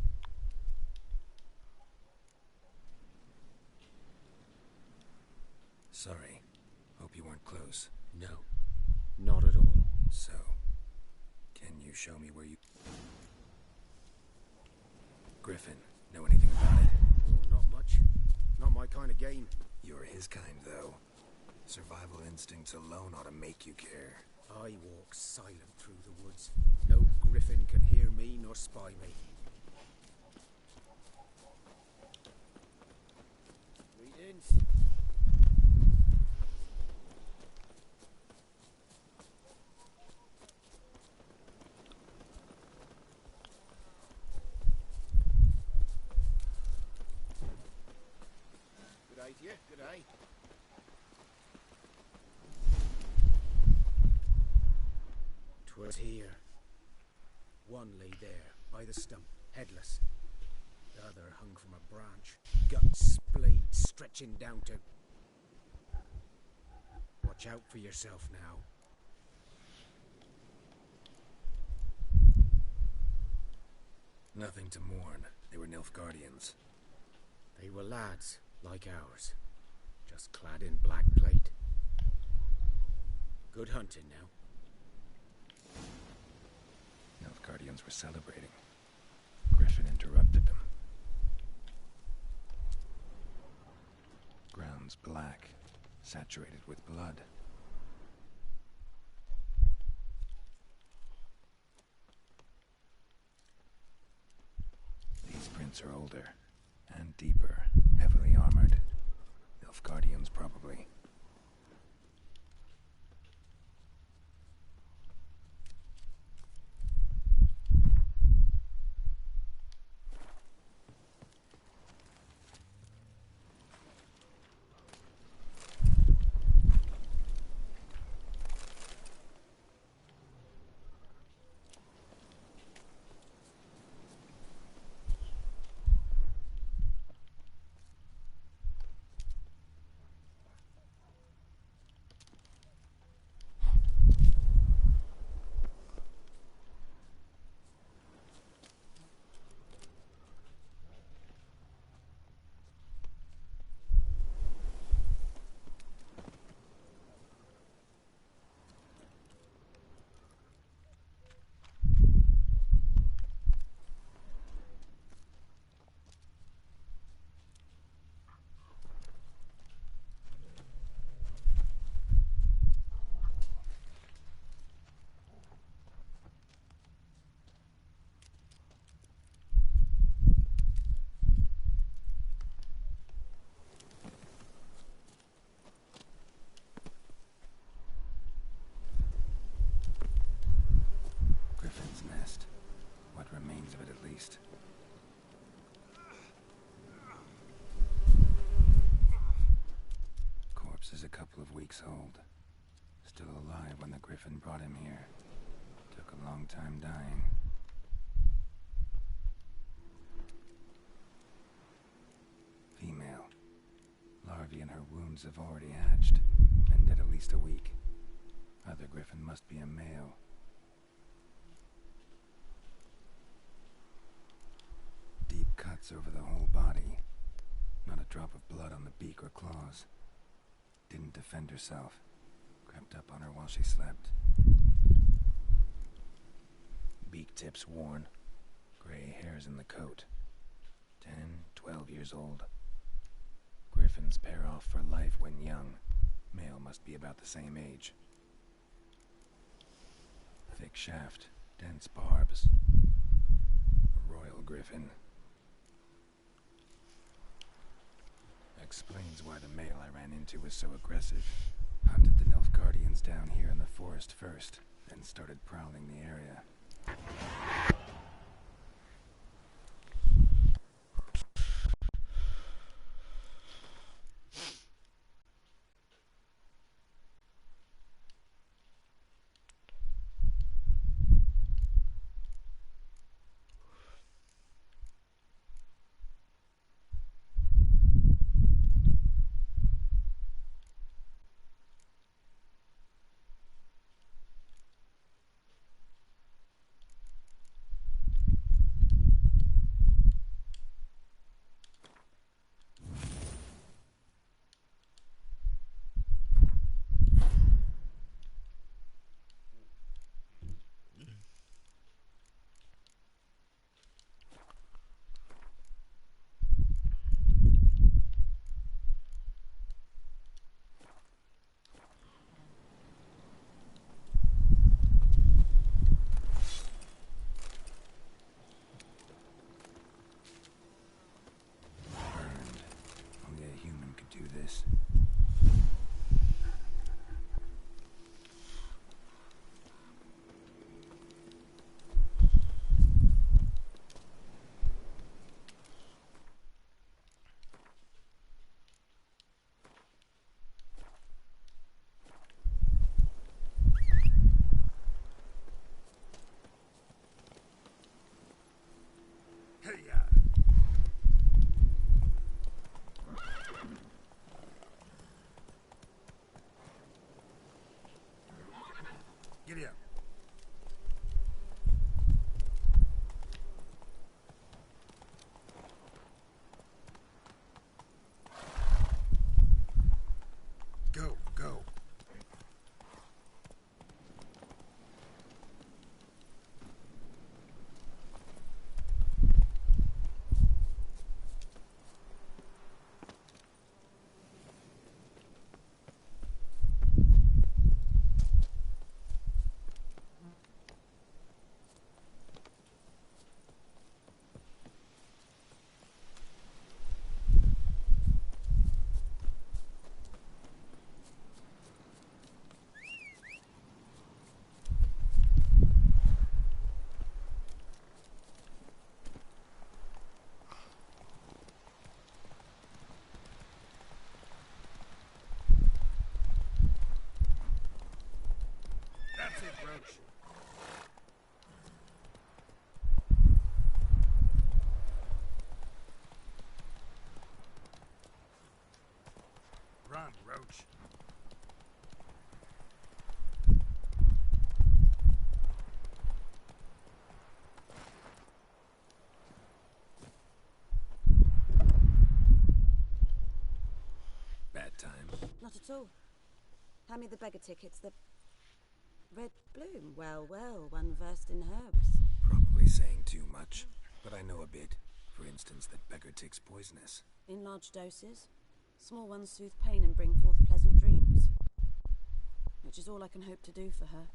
Sorry. Hope you weren't close. No, not at all. So, can you show me where you... Griffin, know anything about it? Oh, not much. Not my kind of game. You're his kind, though. Survival instincts alone ought to make you care. I walk silent through the woods. No griffin can hear me nor spy me. Greetings. Good eye to you, good eye. 'Twas here. One lay there, by the stump, headless. The other hung from a branch, guts splayed, stretching down to... Watch out for yourself now. Nothing to mourn. They were Nilfgaardians. They were lads, like ours, just clad in black plate. Good hunting now. Nilfgaardians were celebrating. Griffin interrupted them. Ground's black, saturated with blood. These prints are older and deeper, heavily armored. Nilfgaardians, probably. Griffin's nest. What remains of it, at least. Corpse is a couple of weeks old. Still alive when the Griffin brought him here. Took a long time dying. Female. Larvae in her wounds have already hatched. Been dead at least a week. Other Griffin must be a male. Deep cuts over the whole body. Not a drop of blood on the beak or claws. Didn't defend herself. Crept up on her while she slept. Beak tips worn. Gray hairs in the coat. 10, 12 years old. Griffins pair off for life when young. Male must be about the same age. Thick shaft, dense barbs. A royal griffin. Explains why the male I ran into was so aggressive. Hunted the Nilfgaardians down here in the forest first, then started prowling the area. Giddy up. Go, go. That's it, Roach. Run, Roach. Bad time. Not at all. Hand me the beggar tickets. The red bloom. Well, well, one versed in herbs. Probably saying too much, but I know a bit. For instance, that beggar tick's poisonous. In large doses. Small ones soothe pain and bring forth pleasant dreams. Which is all I can hope to do for her.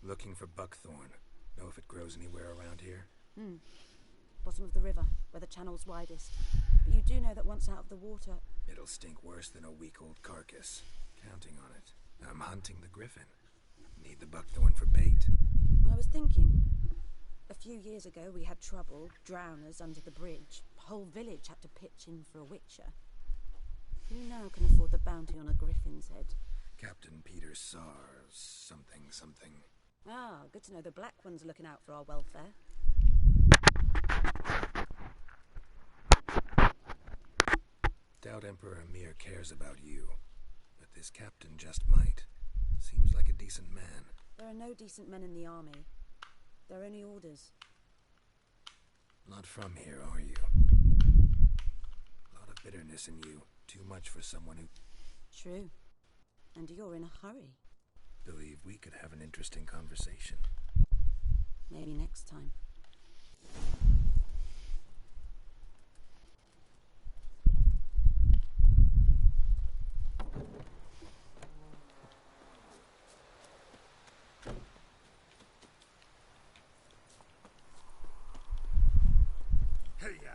Looking for buckthorn. Know if it grows anywhere around here? Bottom of the river, where the channel's widest. But you do know that once out of the water... It'll stink worse than a week-old carcass. Counting on it. I'm hunting the griffin. Need the buckthorn for bait. I was thinking... A few years ago we had trouble, drowners under the bridge. The whole village had to pitch in for a witcher. Who now can afford the bounty on a griffin's head? Captain Peter Sars, something. Ah, good to know the Black One's looking out for our welfare. Doubt Emperor Emir cares about you, but this captain just might. Seems like a decent man. There are no decent men in the army. They're only orders. Not from here, are you? A lot of bitterness in you. Too much for someone who... True. And you're in a hurry. Believe we could have an interesting conversation. Maybe next time. Hey-ya!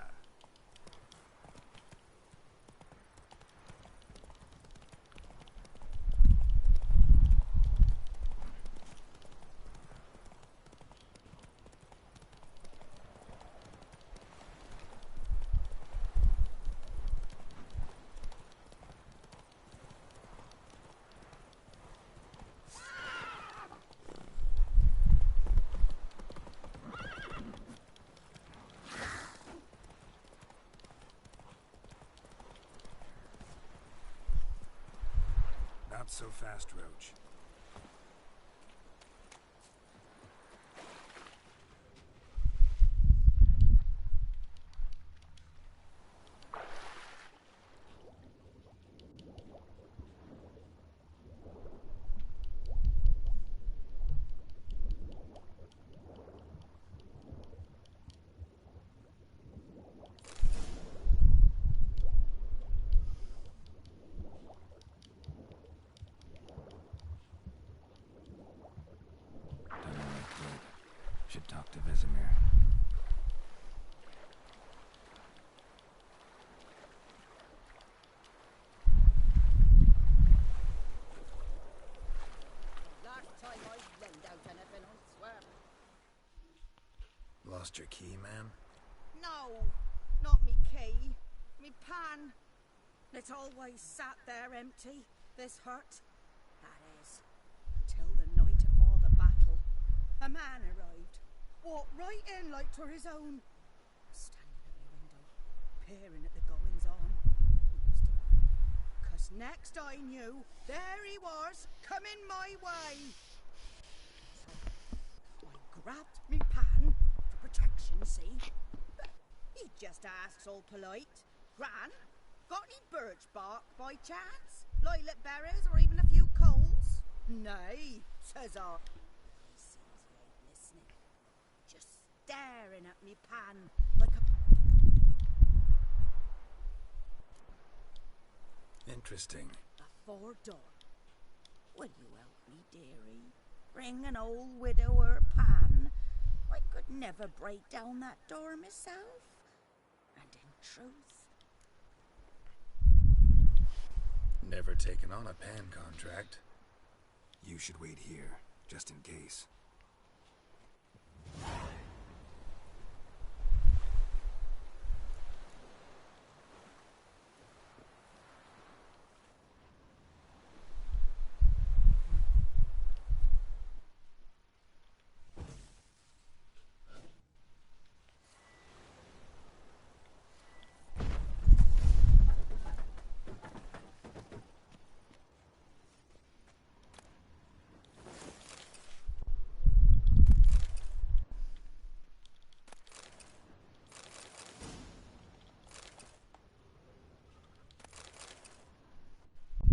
Not so fast, Roach. Should talk to Vesemir. Last time I lend out anything, I swear. Lost your key, ma'am? No, not me key. Me pan. It's always sat there empty, this hut. That is, till the night afore the battle, a man arrived, walked right in like 'twere his own, standing at my window, peering at the goings on. He must have heard, 'cause next I knew, there he was, coming my way. So I grabbed me pan for protection, see? But he just asks all polite, Gran, got any birch bark by chance? Lilac berries or even a few coals? Nay, says I. He sees he ain't listening, just staring at me pan like a... Interesting. Afore dawn. Will you help me, dearie? Bring an old widower pan. I could never break down that door myself. And in truth, Never taken on a pan contract. You should wait here, just in case.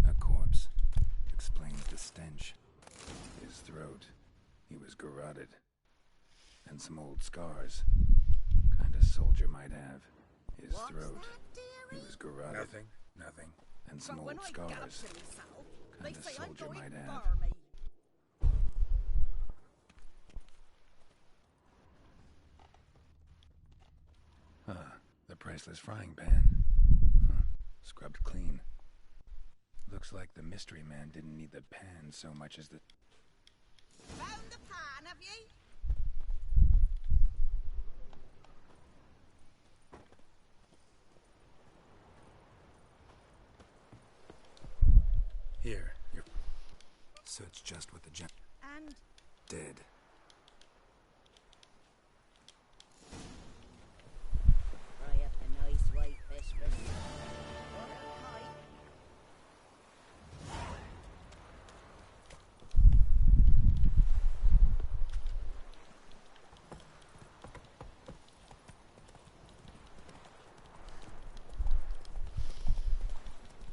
A corpse. Explains the stench. His throat. He was garroted. And some old scars. Kind of soldier might have. His throat. He was garroted. Nothing. And some but when old I gallop scars. to myself, they Kind of say I'm soldier going might have. barmy. The priceless frying pan. Scrubbed clean. Looks like the mystery man didn't need the pan so much as the... Found the pan, have ye? Here, you're... So it's just what the gen... And Dead. Fry up a nice white vespers. what a pipe.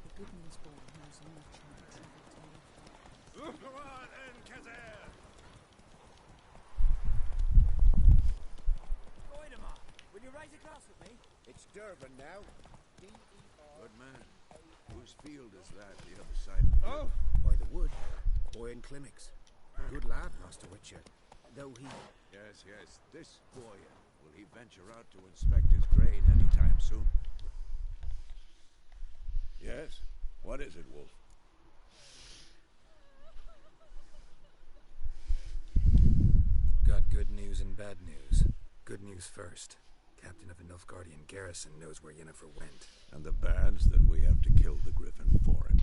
The Goodman's boy knows much of the travel tale. Goidemar, will you raise a glass with me? It's Durban now. Good man. Whose field is that, the other side of the Oh! By the wood. Boy in Climmix. Good lad, Master Witcher. Though he... Yes, this Boyan. Will he venture out to inspect his grain anytime soon? Yes? What is it, Wolf? Got good news and bad news. Good news first. Captain of the Nilfgaardian garrison knows where Yennefer went. And the bad's that we have to kill the Griffin for him.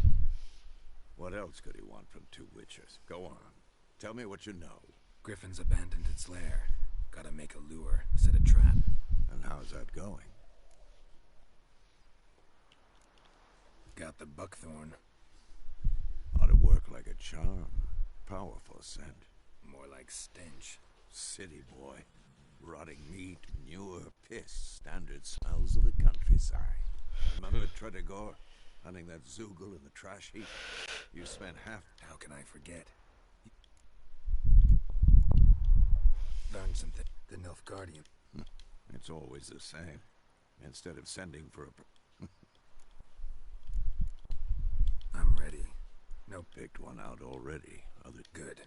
What else could he want from two witchers? Go on. Tell me what you know. Griffin's abandoned its lair. Gotta make a lure, set a trap. And how's that going? Got the buckthorn. Ought to work like a charm. Powerful scent. More like stench. City boy. Rotting meat, manure, piss. Standard smells of the countryside. Remember Tredegor? Hunting that Zoogle in the trash heap? You spent half... How can I forget? Learned something. The Nilfgaardian. It's always the same. Instead of sending for a... I'm ready. No, picked one out already. Other good.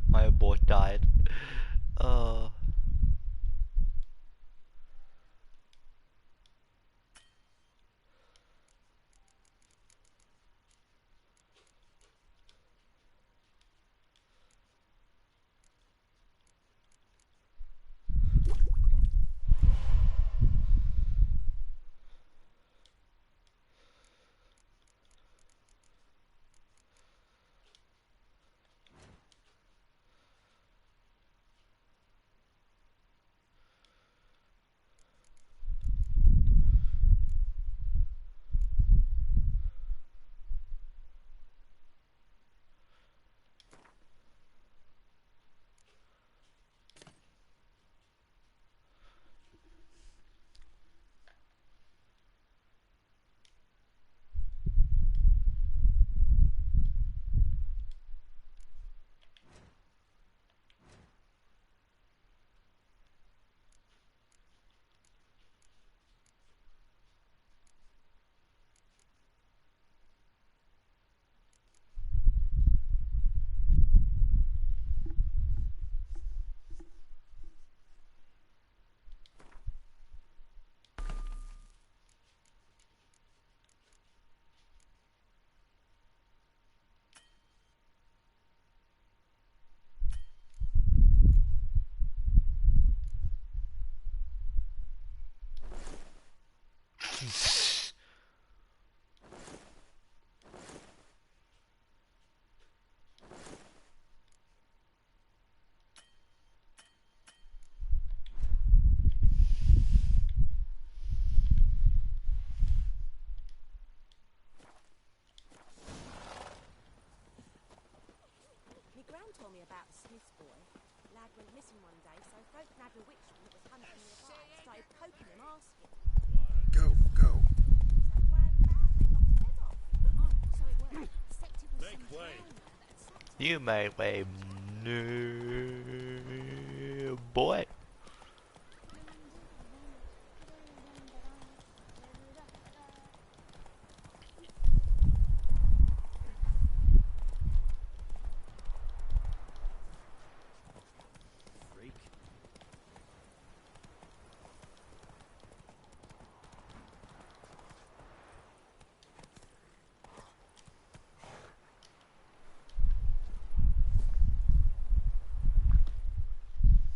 My boat died. Uh. Me gran told me about the Smith's boy. Lad went missing one day, so folk nabbed a witchman that was hunting nearby. Started poking him, asking. Go, go. So Gran found they knocked his head off. So it worked. Except it was Make some way. town man that sacked You make way, new boy. Freak.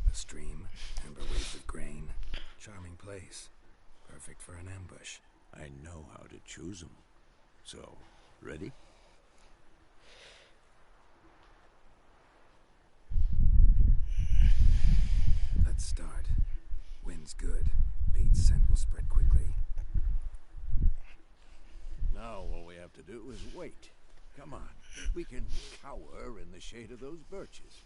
A stream, amber waves of grain. Charming place. Perfect for an ambush. I know how to choose them. So, ready? Let's start. Wind's good. Bait's scent will spread quickly. Now all we have to do is wait. Come on. We can cower in the shade of those birches.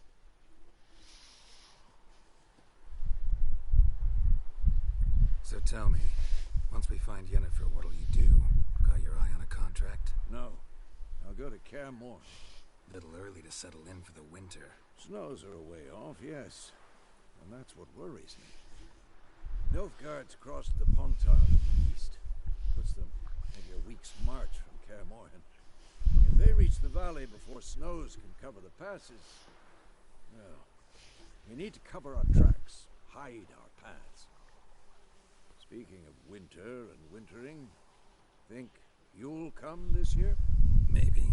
So tell me, once we find Yennefer, what'll you do? Got your eye on a contract? No. I'll go to Kaer Morhen. Little early to settle in for the winter. Snows are a way off, yes. And that's what worries me. Nilfgaard's crossed the Pontar to the east. Puts them maybe a week's march from Kaer Morhen. If they reach the valley before snows can cover the passes, well, we need to cover our tracks, hide our paths. Speaking of winter and wintering, think you'll come this year? Maybe.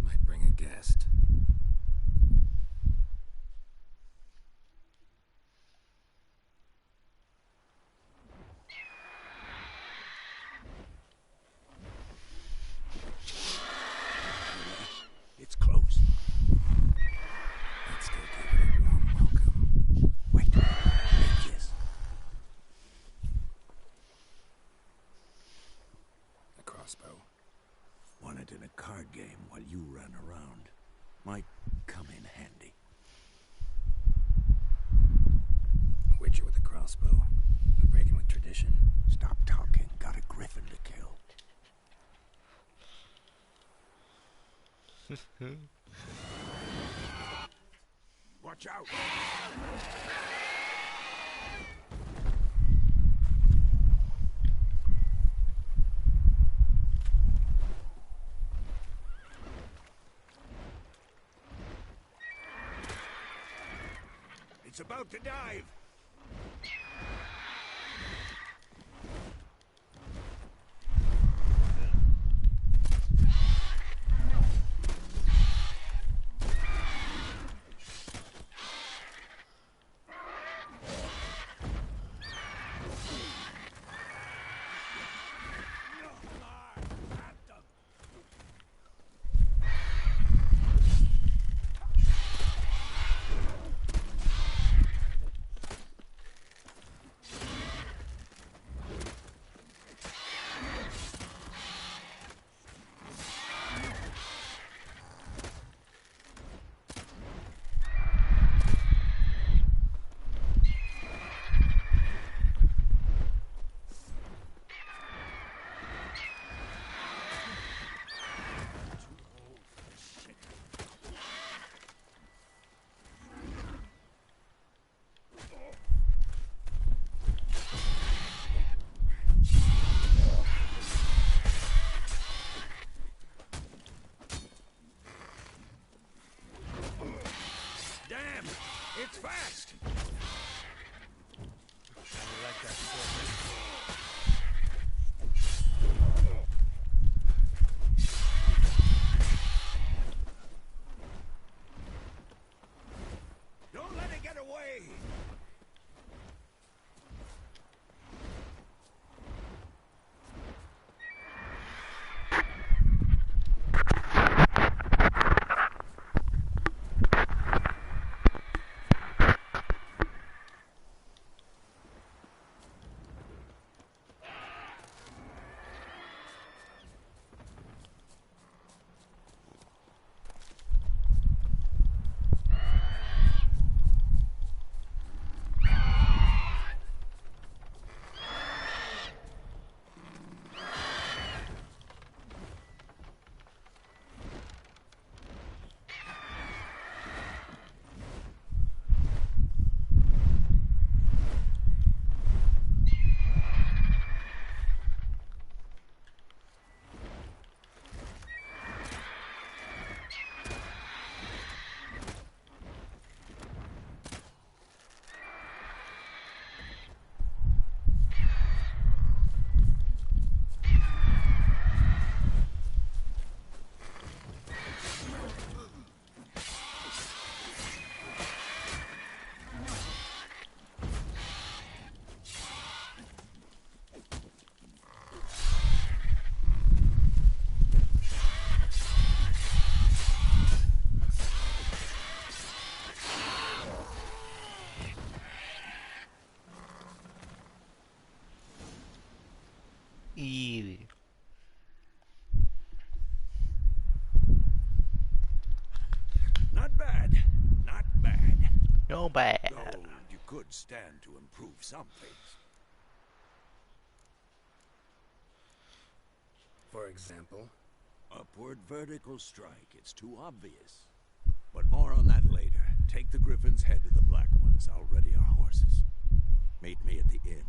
Might bring a guest. It's close. Let's go give it a warm welcome. Wait. Yes. A crossbow. Won it in a card game while you ran around. Might come in handy. A witcher with a crossbow. We breaking with tradition. Stop talking. Got a griffin to kill. Watch out! about to dive. Damn! It's fast! I like that sword. Don't let it get away! Easy. Not bad. Not bad. No bad. Though you could stand to improve some things. For example? Upward vertical strike. It's too obvious. But more on that later. Take the Griffin's head to the Black Ones. I'll ready our horses. Meet me at the inn.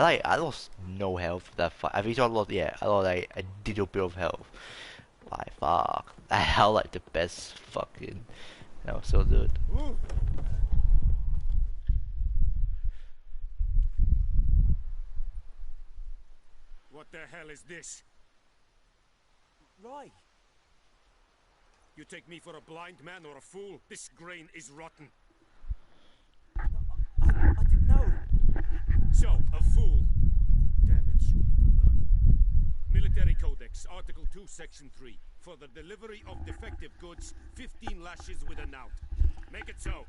I lost no health that fight. I think I lost, yeah, I lost like a little bit of health. Like fuck, I had like the best fucking. That was so good. What the hell is this? Right. You take me for a blind man or a fool? This grain is rotten. I didn't know. So, a fool. Damn it, you never learn. Military Codex, Article 2, Section 3. For the delivery of defective goods, 15 lashes with a knout. Make it so.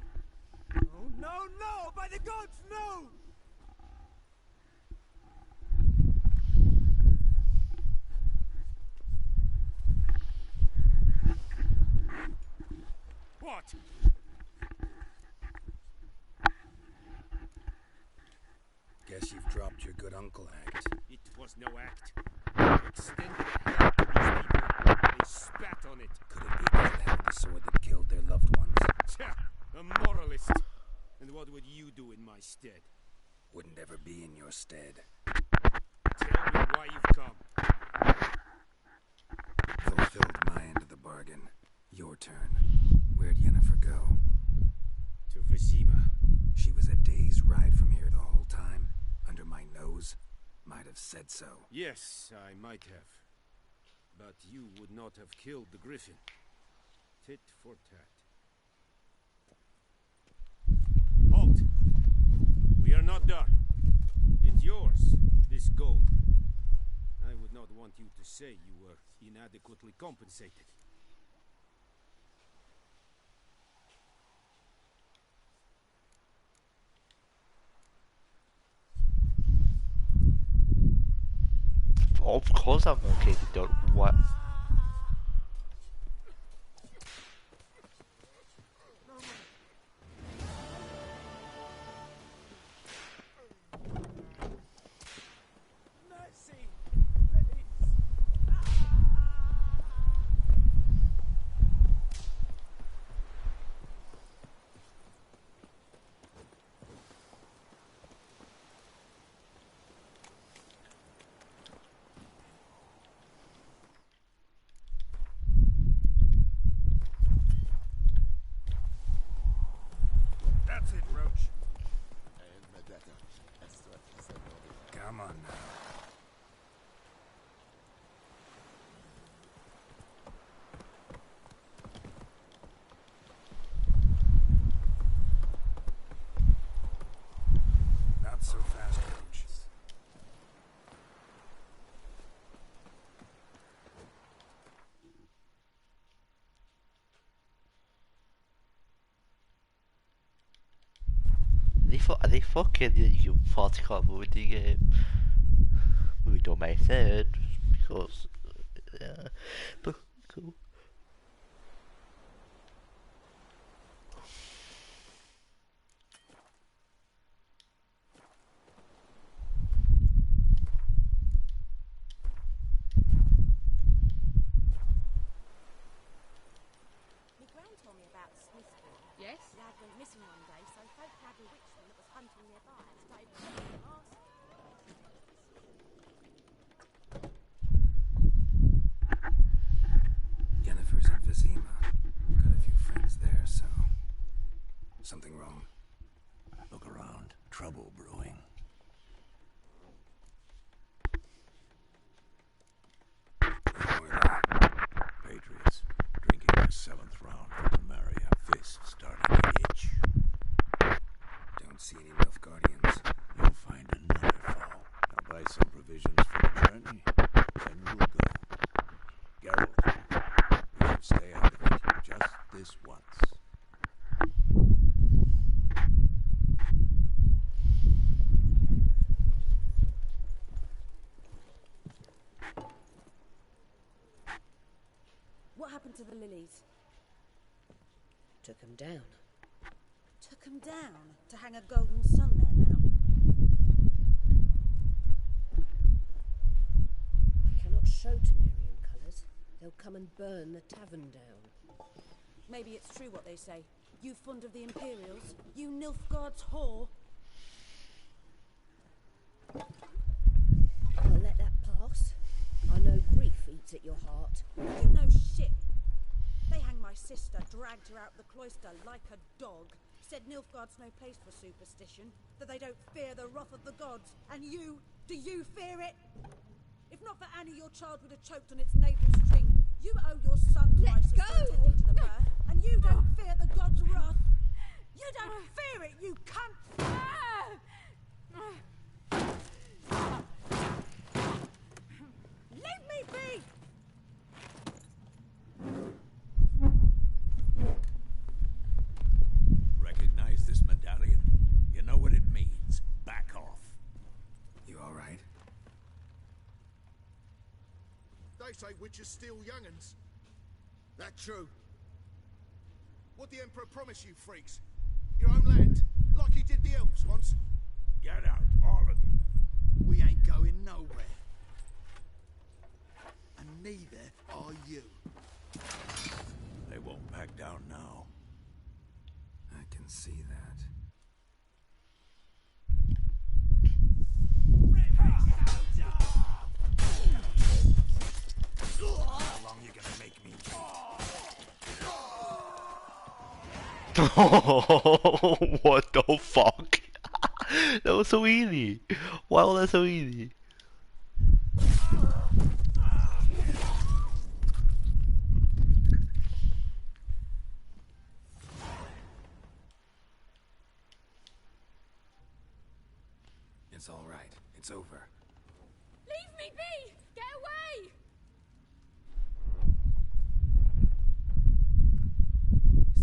Oh, no, no! By the gods, no! What? Guess you've dropped your good uncle act. It was no act. Extended help to these people. They spat on it. Could it be that they had the sword that killed their loved ones? Tja, a moralist. And what would you do in my stead? Wouldn't ever be in your stead. Tell me why you've come. Fulfilled my end of the bargain. Your turn. Where'd Yennefer go? To Vizima. She was a day's ride from here the whole time. Under my nose. Might have said so. Yes, I might have. But you would not have killed the griffin. Tit for tat. Halt! We are not done. It's yours, this gold. I would not want you to say you were inadequately compensated. Of course I'm okay to do what? That's it, Roach. Come on now. Not so fast, Roach. Are they fucking you particle with the game? We don't make sense because yeah, but cool. My gran told me about Smithville. Yes? Lad went missing one day, so folk had a witchman that was hunting nearby and started running the arse. Yennefer's in Vizima. Got a few friends there, so... Something wrong? Look around. Trouble brewing. Patriots. Drinking their 7th round for Demaria. Fists starting to itch. Don't see any Nilfgaardians. You'll find another foe. I'll buy some provisions for the journey. Then we'll go. Geralt, we should stay out of it just this once. What happened to the lilies? Took 'em down. Took 'em down to hang a golden sun there now. I cannot show Temerian colours. They'll come and burn the tavern down. Maybe it's true what they say. You fond of the Imperials? You Nilfgaard's whore? I'll let that pass. I know grief eats at your heart. You know shit. They hanged my sister, dragged her out the cloister like a dog. Said Nilfgaard's no place for superstition, that they don't fear the wrath of the gods. And you, do you fear it? If not for Annie, your child would have choked on its navel string. You owe your son to my sister attending to the birth, and you don't fear the god's wrath. You don't fear it, you cunt! Leave me be! Recognize this medallion. You know what it means. Back off. You all right? They say witches steal young'uns. That true? What the Emperor promise you, freaks? Your own land? Like he did the elves once? Get out, all of you. We ain't going nowhere. And neither are you. They won't back down now. I can see that. How long you gonna make me What the fuck? That was so easy. Why was that so easy? It's all right. It's over. Leave me be! Get away!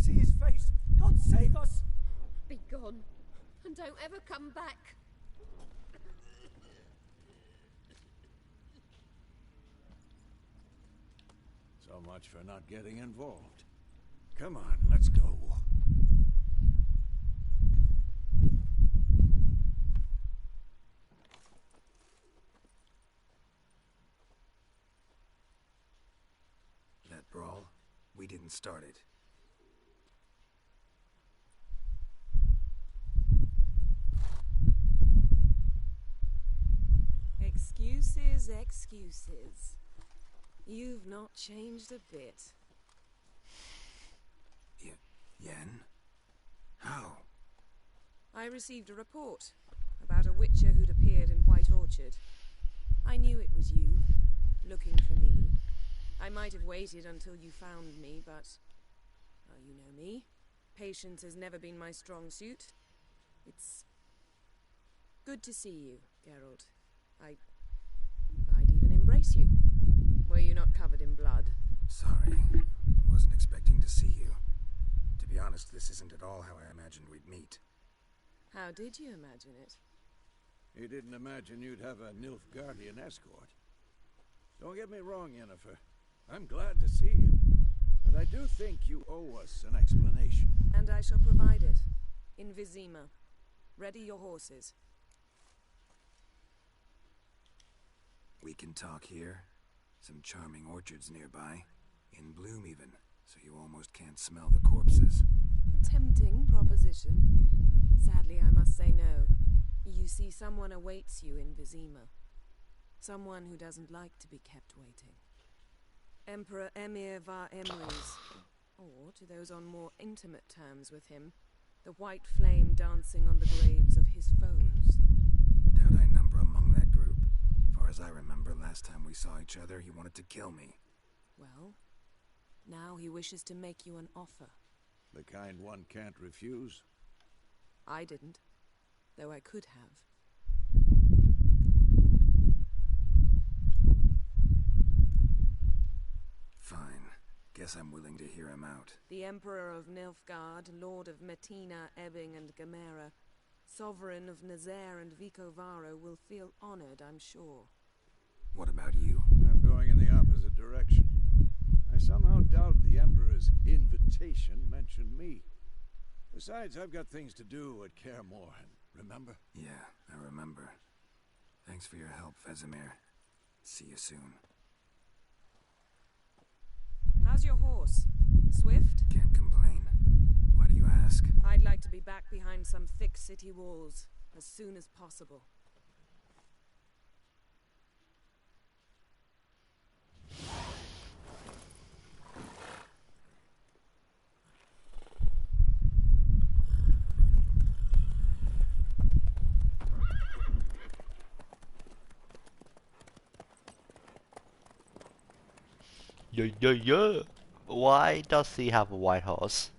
See his face! God save us! Be gone, and don't ever come back. So much for not getting involved. Come on, let's go. That brawl, we didn't start it. Excuses, excuses. You've not changed a bit. Yen? How? I received a report about a witcher who'd appeared in White Orchard. I knew it was you, looking for me. I might have waited until you found me, but... well, you know me. Patience has never been my strong suit. It's... good to see you, Geralt. I'd even embrace you. Were you not covered in blood? Sorry. Wasn't expecting to see you. To be honest, this isn't at all how I imagined we'd meet. How did you imagine it? You didn't imagine you'd have a Nilfgaardian escort. Don't get me wrong, Yennefer. I'm glad to see you. But I do think you owe us an explanation. And I shall provide it. In Vizima. Ready your horses. We can talk here. Some charming orchards nearby. In bloom even, so you almost can't smell the corpses. A tempting proposition. Sadly, I must say no. You see, someone awaits you in Vizima. Someone who doesn't like to be kept waiting. Emperor Emir var Emreis, or to those on more intimate terms with him, the white flame dancing on the graves of his foes. Doubt I number among that group. Far as I remember, last time we saw each other, he wanted to kill me. Well, now he wishes to make you an offer. The kind one can't refuse? I didn't, though I could have. Fine. Guess I'm willing to hear him out. The Emperor of Nilfgaard, Lord of Metina, Ebbing and Gamera, Sovereign of Nazaire and Vicovaro will feel honored, I'm sure. What about you? I'm going in the opposite direction. I somehow doubt the Emperor's invitation mentioned me. Besides, I've got things to do at Kaer Morhen, remember? Yeah, I remember. Thanks for your help, Vesemir. See you soon. How's your horse? Swift? Can't complain. Why do you ask? I'd like to be back behind some thick city walls as soon as possible. Yeah. Why does he have a white horse?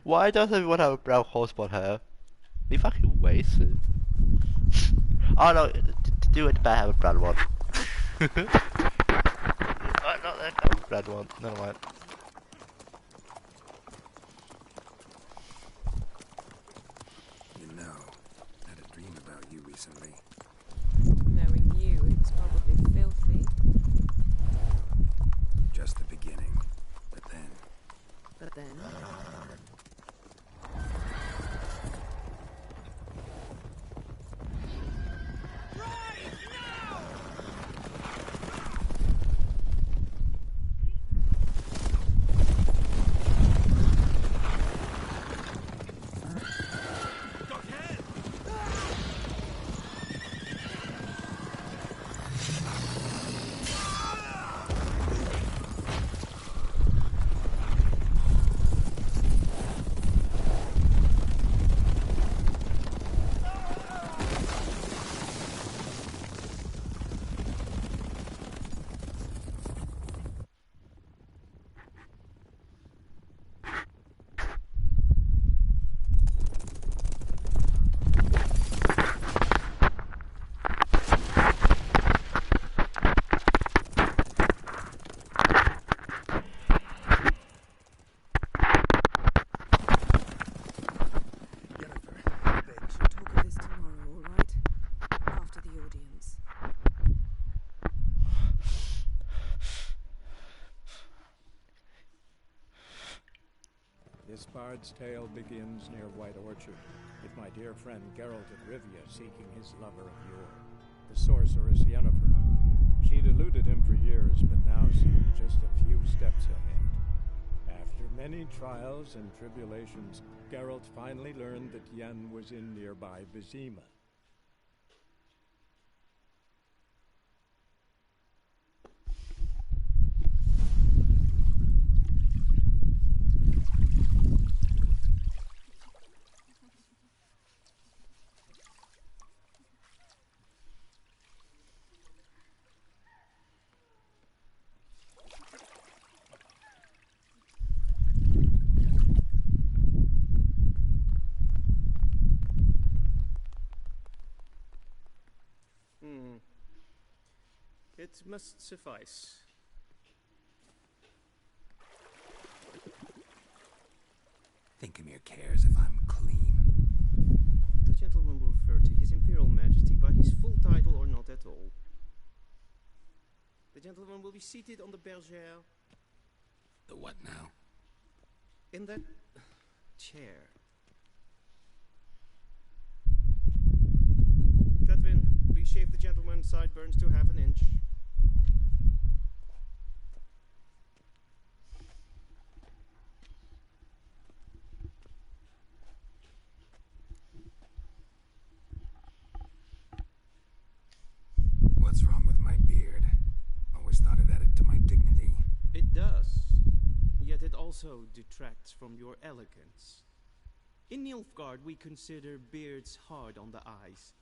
Why does everyone have a brown horse but her? Be fucking wasted. Oh no, to do it, better have a brown one. Oh, no, they have a brown one. Never mind. You know, I had a dream about you recently. Knowing you, it was probably filthy. Just the beginning. But then... But then... This bard's tale begins near White Orchard, with my dear friend Geralt of Rivia seeking his lover of yore, the sorceress Yennefer. She'd eluded him for years, but now seemed just a few steps ahead. After many trials and tribulations, Geralt finally learned that Yen was in nearby Vizima. It must suffice. Thinkamere cares if I'm clean. The gentleman will refer to His Imperial Majesty by his full title or not at all. The gentleman will be seated on the bergère. The what now? In that chair. Cutwin, please shave the gentleman's sideburns to half an inch. What's wrong with my beard? Always thought it added to my dignity. It does. Yet it also detracts from your elegance. In Nilfgaard, we consider beards hard on the eyes.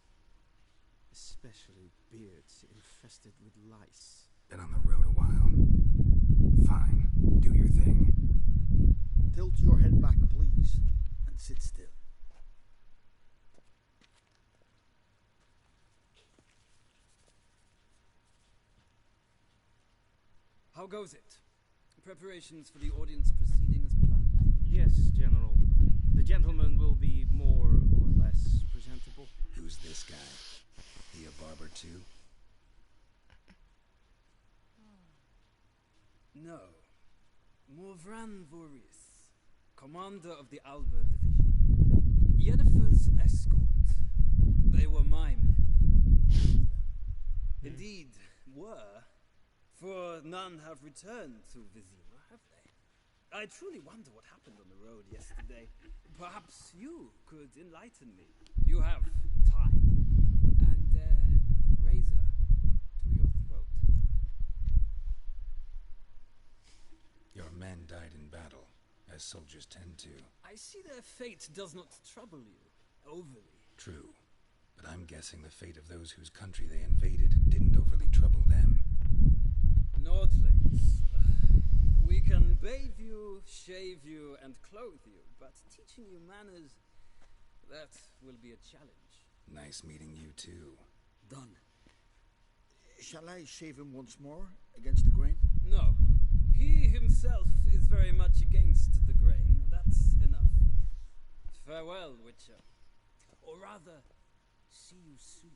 Especially beards infested with lice. Been on the road a while. Fine. Do your thing. Tilt your head back, please, and sit still. How goes it? Preparations for the audience proceeding as planned? Yes, General. The gentleman will be more or less presentable. Who's this guy? He a barber too? No. Morvran Voorhis, commander of the Alba Division. Yennefer's escort. They were my men. Indeed, were. For none have returned to Vizima, have they? I truly wonder what happened on the road yesterday. Perhaps you could enlighten me. You have time. And razor to your throat. Your men died in battle, as soldiers tend to. I see their fate does not trouble you overly. True, but I'm guessing the fate of those whose country they invaded didn't overly trouble them. Nordlings, we can bathe you, shave you, and clothe you, but teaching you manners, that will be a challenge. Nice meeting you too. Done. Shall I shave him once more, against the grain? No. He himself is very much against the grain. That's enough. Farewell, Witcher. Or rather, see you soon.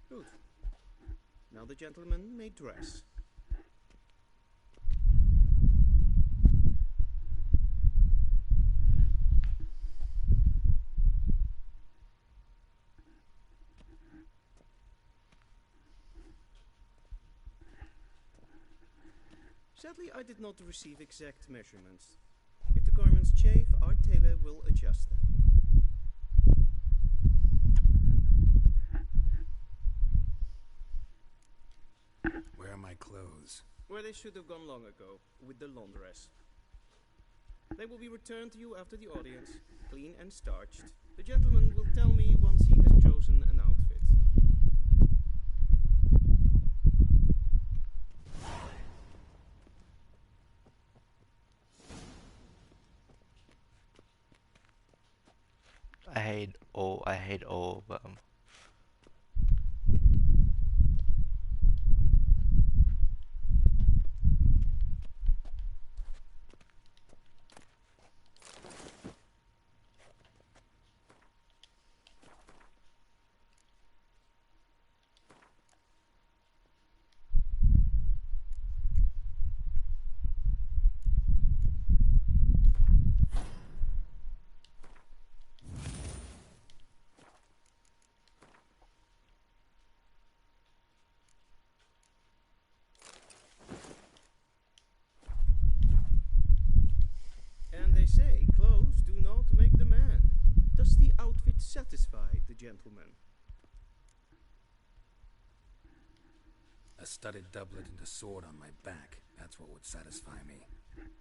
Good. Now the gentleman may dress. Sadly, I did not receive exact measurements. If the garments chafe, our tailor will adjust them. Where are my clothes? Where they should have gone long ago, with the laundress. They will be returned to you after the audience, clean and starched. The gentleman will tell me once he has chosen an outfit. I hate all of them. Satisfy the gentleman. A studded doublet and a sword on my back. That's what would satisfy me.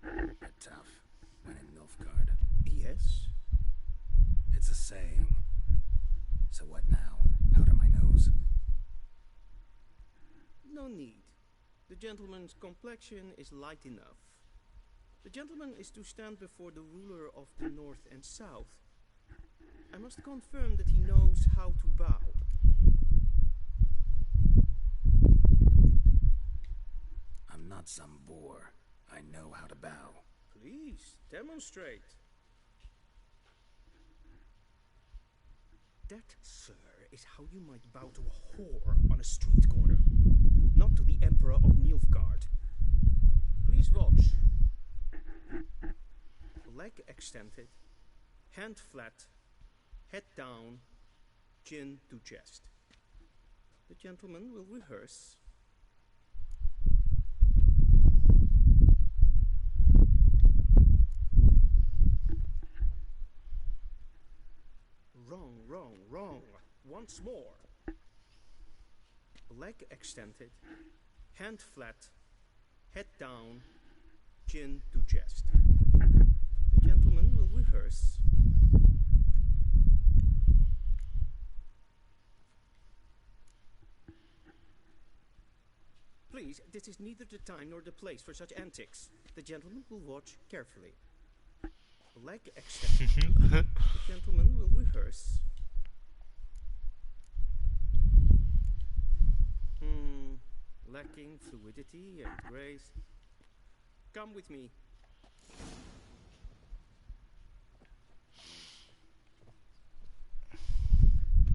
But tough. When in Nilfgaard. Yes? It's a saying. So what now? Powder my nose? No need. The gentleman's complexion is light enough. The gentleman is to stand before the ruler of the North and South. I must confirm that he knows how to bow. I'm not some boor. I know how to bow. Please, demonstrate. That, sir, is how you might bow to a whore on a street corner, not to the Emperor of Nilfgaard. Please watch. Leg extended, hand flat, head down, chin to chest. The gentleman will rehearse. Wrong, wrong, wrong. Once more. Leg extended, hand flat, head down, chin to chest. The gentleman will rehearse. Please, this is neither the time nor the place for such antics. The gentleman will watch carefully. Leg extended. The gentleman will rehearse. Lacking fluidity and grace. Come with me.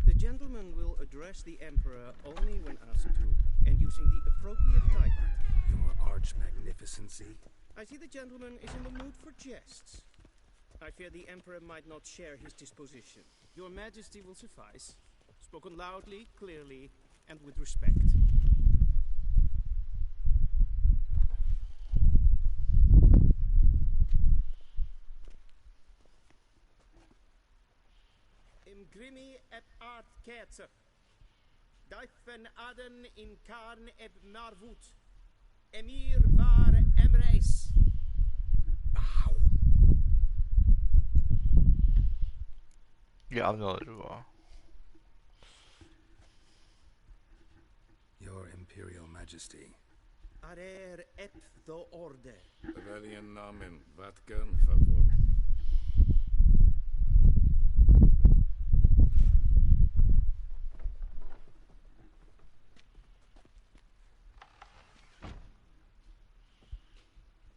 The gentleman will address the Emperor only when asked to, and using the appropriate title. Your arch magnificency. I see the gentleman is in the mood for jests. I fear the Emperor might not share his disposition. Your Majesty will suffice. Spoken loudly, clearly, and with respect. Imgrimi et art ketzer. Daifen aden in karn eb marvut. Emir var Embrace. Yeah, I'm not sure. Your Imperial Majesty. Arer ep do orde. Aurelian Namen, Vatgan favor.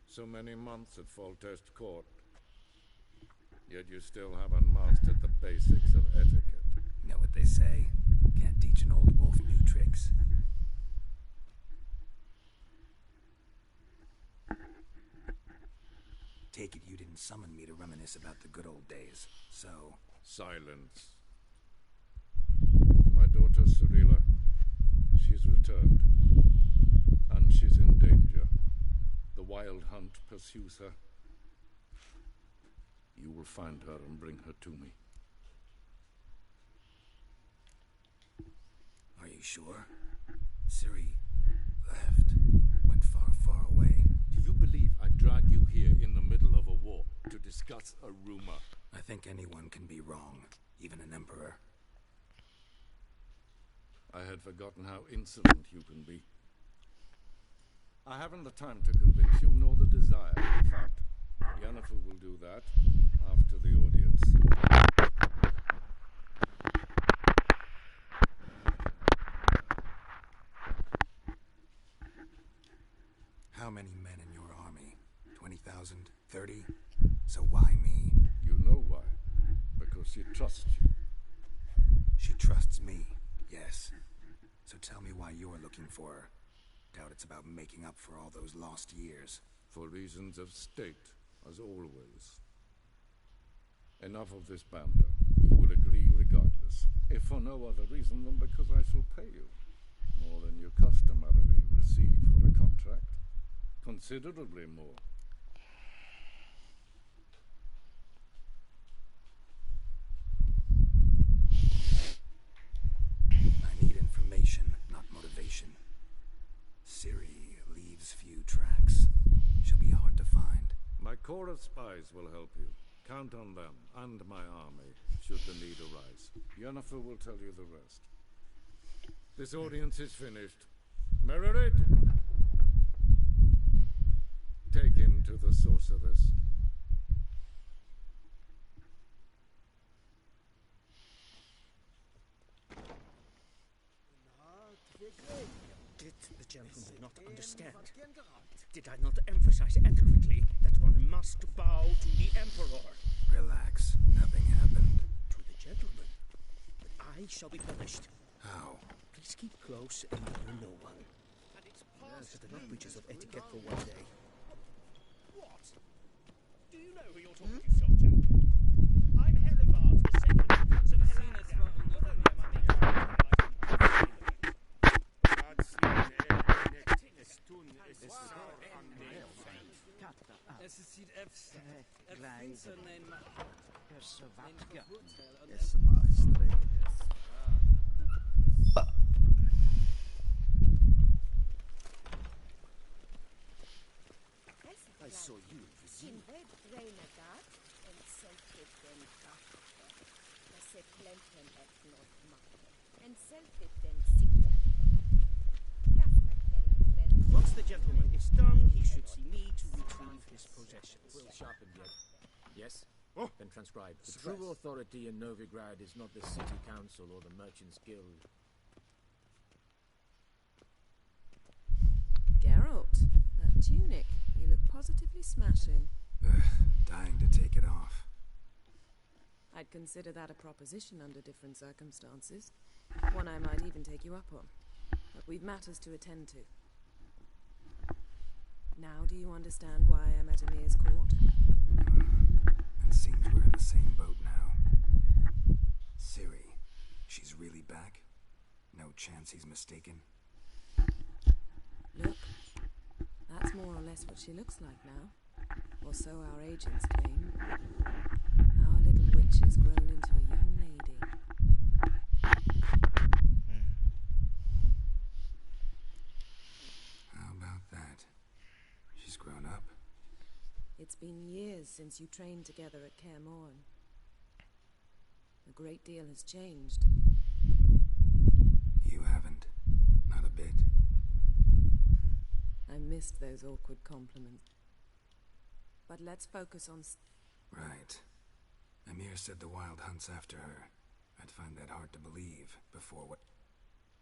So many months at Foltest Court, yet you still haven't mastered the basics of etiquette. Know what they say? Can't teach an old wolf new tricks. Take it you didn't summon me to reminisce about the good old days, so... Silence. My daughter Cyrilla, she's returned, and she's in danger. The Wild Hunt pursues her. You will find her and bring her to me. Are you sure? Ciri left. Went far, far away. Do you believe I drag you here in the middle of a war to discuss a rumor? I think anyone can be wrong, even an emperor. I had forgotten how insolent you can be. I haven't the time to convince you, nor the desire. In fact, Yennefer will do that after the audience. How many men in your army? 20,000? 30? So why me? You know why. Because she trusts you. She trusts me, yes. So tell me why you're looking for her. Doubt it's about making up for all those lost years. For reasons of state, as always. Enough of this banter. You will agree regardless. If for no other reason than because I shall pay you. More than you customarily receive for a contract. Considerably more. I need information, not motivation. Ciri leaves few tracks. She'll be hard to find. My corps of spies will help you. Count on them, and my army, should the need arise. Yennefer will tell you the rest. This audience is finished. Mererid! Take him to the sorceress. Did the gentleman not understand? Did I not emphasize adequately that one must bow to the Emperor? Relax. Nothing happened. To the gentleman. But I shall be punished. How? Please keep close and near no one. There's enough breaches of etiquette for one day. What? Do you know who you're talking to, soldier? I'm Herivard the Second, Prince of Es ist die Fs. Prinsen nehmen. I saw you in Vizir. Once the gentleman is done, he should see me to retrieve his possessions. Will sharpened yet. Yes? Then transcribe. The true authority in Novigrad is not the city council or the merchants' guild. Geralt, that tunic. You look positively smashing. Dying to take it off. I'd consider that a proposition under different circumstances. One I might even take you up on. But we've matters to attend to. Now do you understand why I'm at Emir's court? It seems we're in the same boat now. Ciri, she's really back? No chance he's mistaken? Look, that's more or less what she looks like now. Or so our agents claim. Our little witch has grown into a young lady. How about that? She's grown up. been years since you trained together at Kaer Morhen. A great deal has changed. You haven't. Not a bit. I missed those awkward compliments. But let's focus on... Right. Emir said the Wild hunts after her. I'd find that hard to believe before what...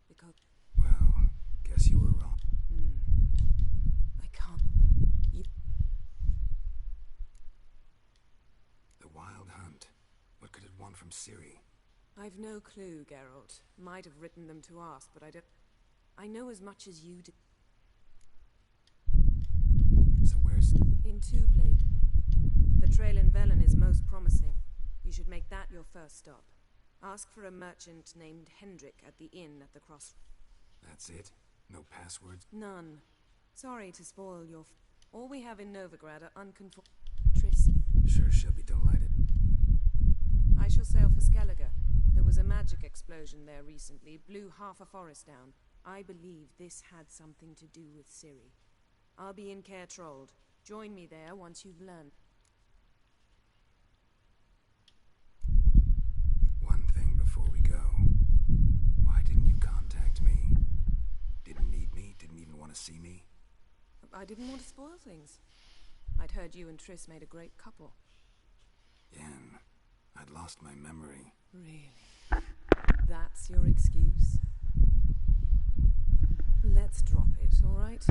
Because... Well, guess you were wrong. I can't... You... The Wild Hunt. What could it want from Ciri? I've no clue, Geralt. Might have written them to ask, but I don't... I know as much as you do. So where's... In Two-Blade. The trail in Velen is most promising. You should make that your first stop. Ask for a merchant named Hendrik at the inn at the cross... That's it? No passwords? None. Sorry to spoil your... All we have in Novigrad are unconform... Triss. Sure, she'll be delighted. I shall sail for Skellige. There was a magic explosion there recently, blew half a forest down. I believe this had something to do with Ciri. I'll be in Caer Trold. Join me there once you've learned. One thing before we go. Why didn't you contact me? Didn't need me? Didn't even want to see me? I didn't want to spoil things. I'd heard you and Triss made a great couple. Yen, I'd lost my memory. Really? That's your excuse? Let's drop it, all right?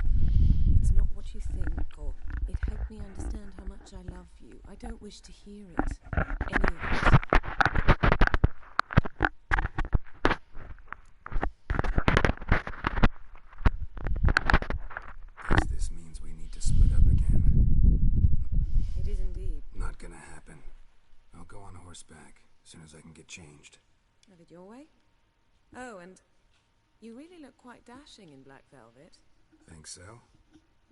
It's not what you think, or it helped me understand how much I love you. I don't wish to hear it. Any of it. Guess this means we need to split up again. It is indeed. Not gonna happen. I'll go on horseback as soon as I can get changed. Have it your way? Oh, and you really look quite dashing in black velvet. Think so?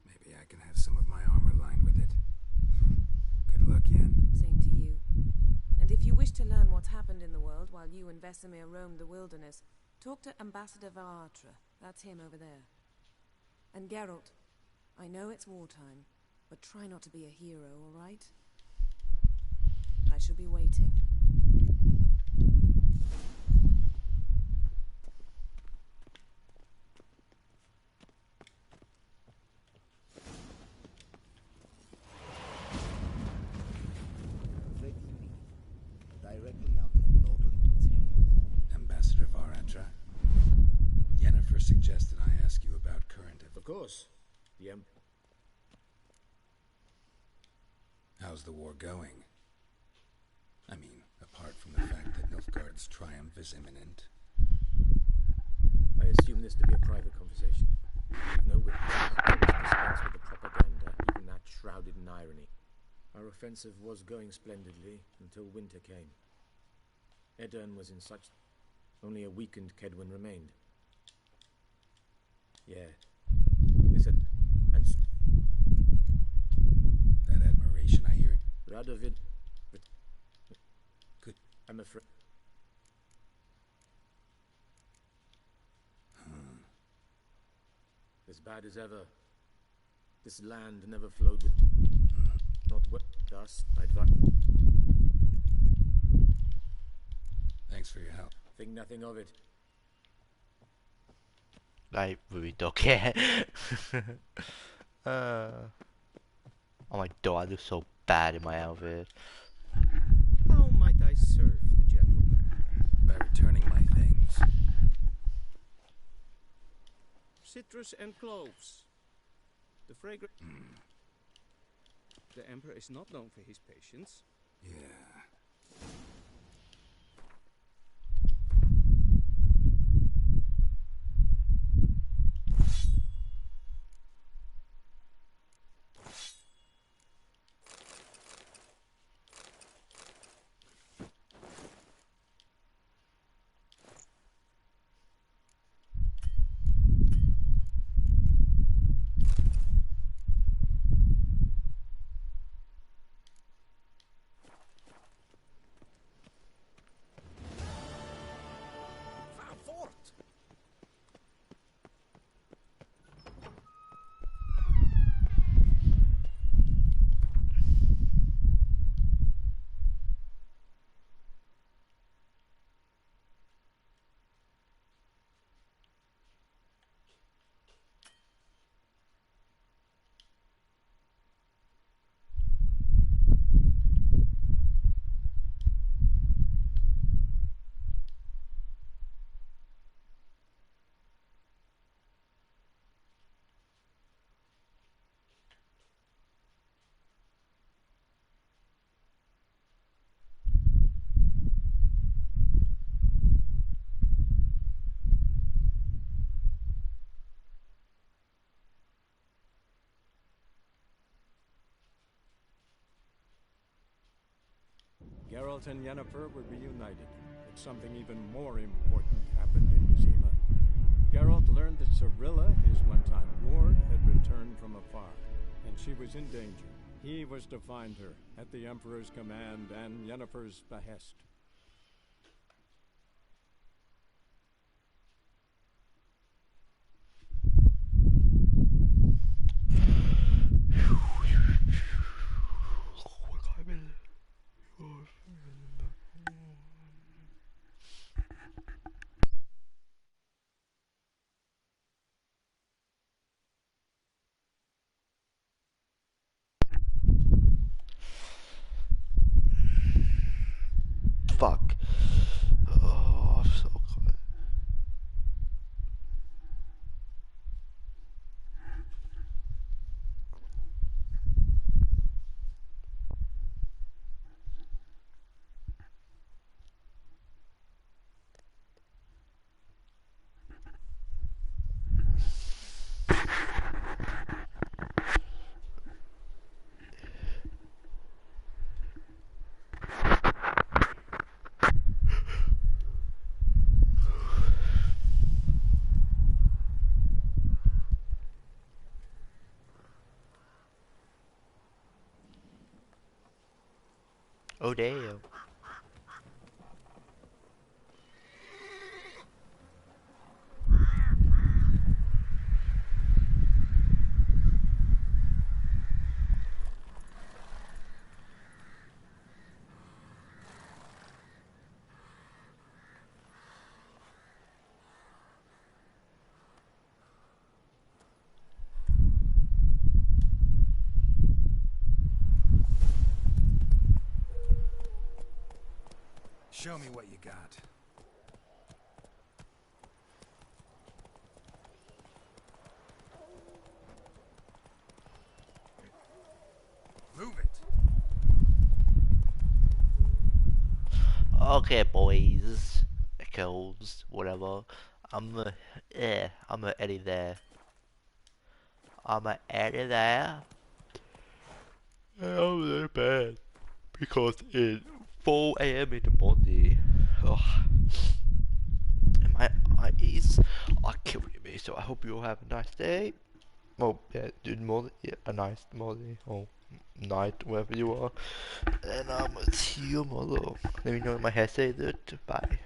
Maybe I can have some of my armor lined with it. Good luck, Yen. Same to you. And if you wish to learn what's happened in the world while you and Vesemir roamed the wilderness, talk to Ambassador Varatra. That's him over there. And Geralt, I know it's wartime, but try not to be a hero, all right? I shall be waiting. Directly out of Nordling. Ambassador Varatra. Yennefer suggested I ask you about current... Of course. How's the war going? I mean, apart from the fact that Nilfgaard's triumph is imminent. I assume this to be a private conversation. We've no witnesses. We must dispense with the propaganda, even that shrouded in irony. Our offensive was going splendidly until winter came. Edirn was in such... Only a weakened Kedwin remained. Yeah. They said... And... That admiration I hear... Radovid... Good. I'm afraid... As bad as ever. This land never flowed with... Not what... Thus, I'd... Thanks for your help. Think nothing of it. I really don't care. Oh my god, I look so bad in my outfit. How might I serve the gentleman? By returning my things. Citrus and cloves. The fragrance... The Emperor is not known for his patience. Yeah. Geralt and Yennefer were reunited, but something even more important happened in Vizima. Geralt learned that Cirilla, his one-time ward, had returned from afar, and she was in danger. He was to find her, at the Emperor's command and Yennefer's behest. Fuck. Oh, I'm so good. Oh damn. Show me what you got. Move it. Okay, boys, girls, whatever. I'm gonna edit there. I'm gonna edit there. I'm really bad because it's 4 a.m. in the morning. Ugh. And my eyes are killing me. So I hope you all have a nice day. Oh yeah, good morning. Yeah, a nice morning or night, wherever you are. And I'm gonna see you tomorrow. Let me know in my head say that. Bye.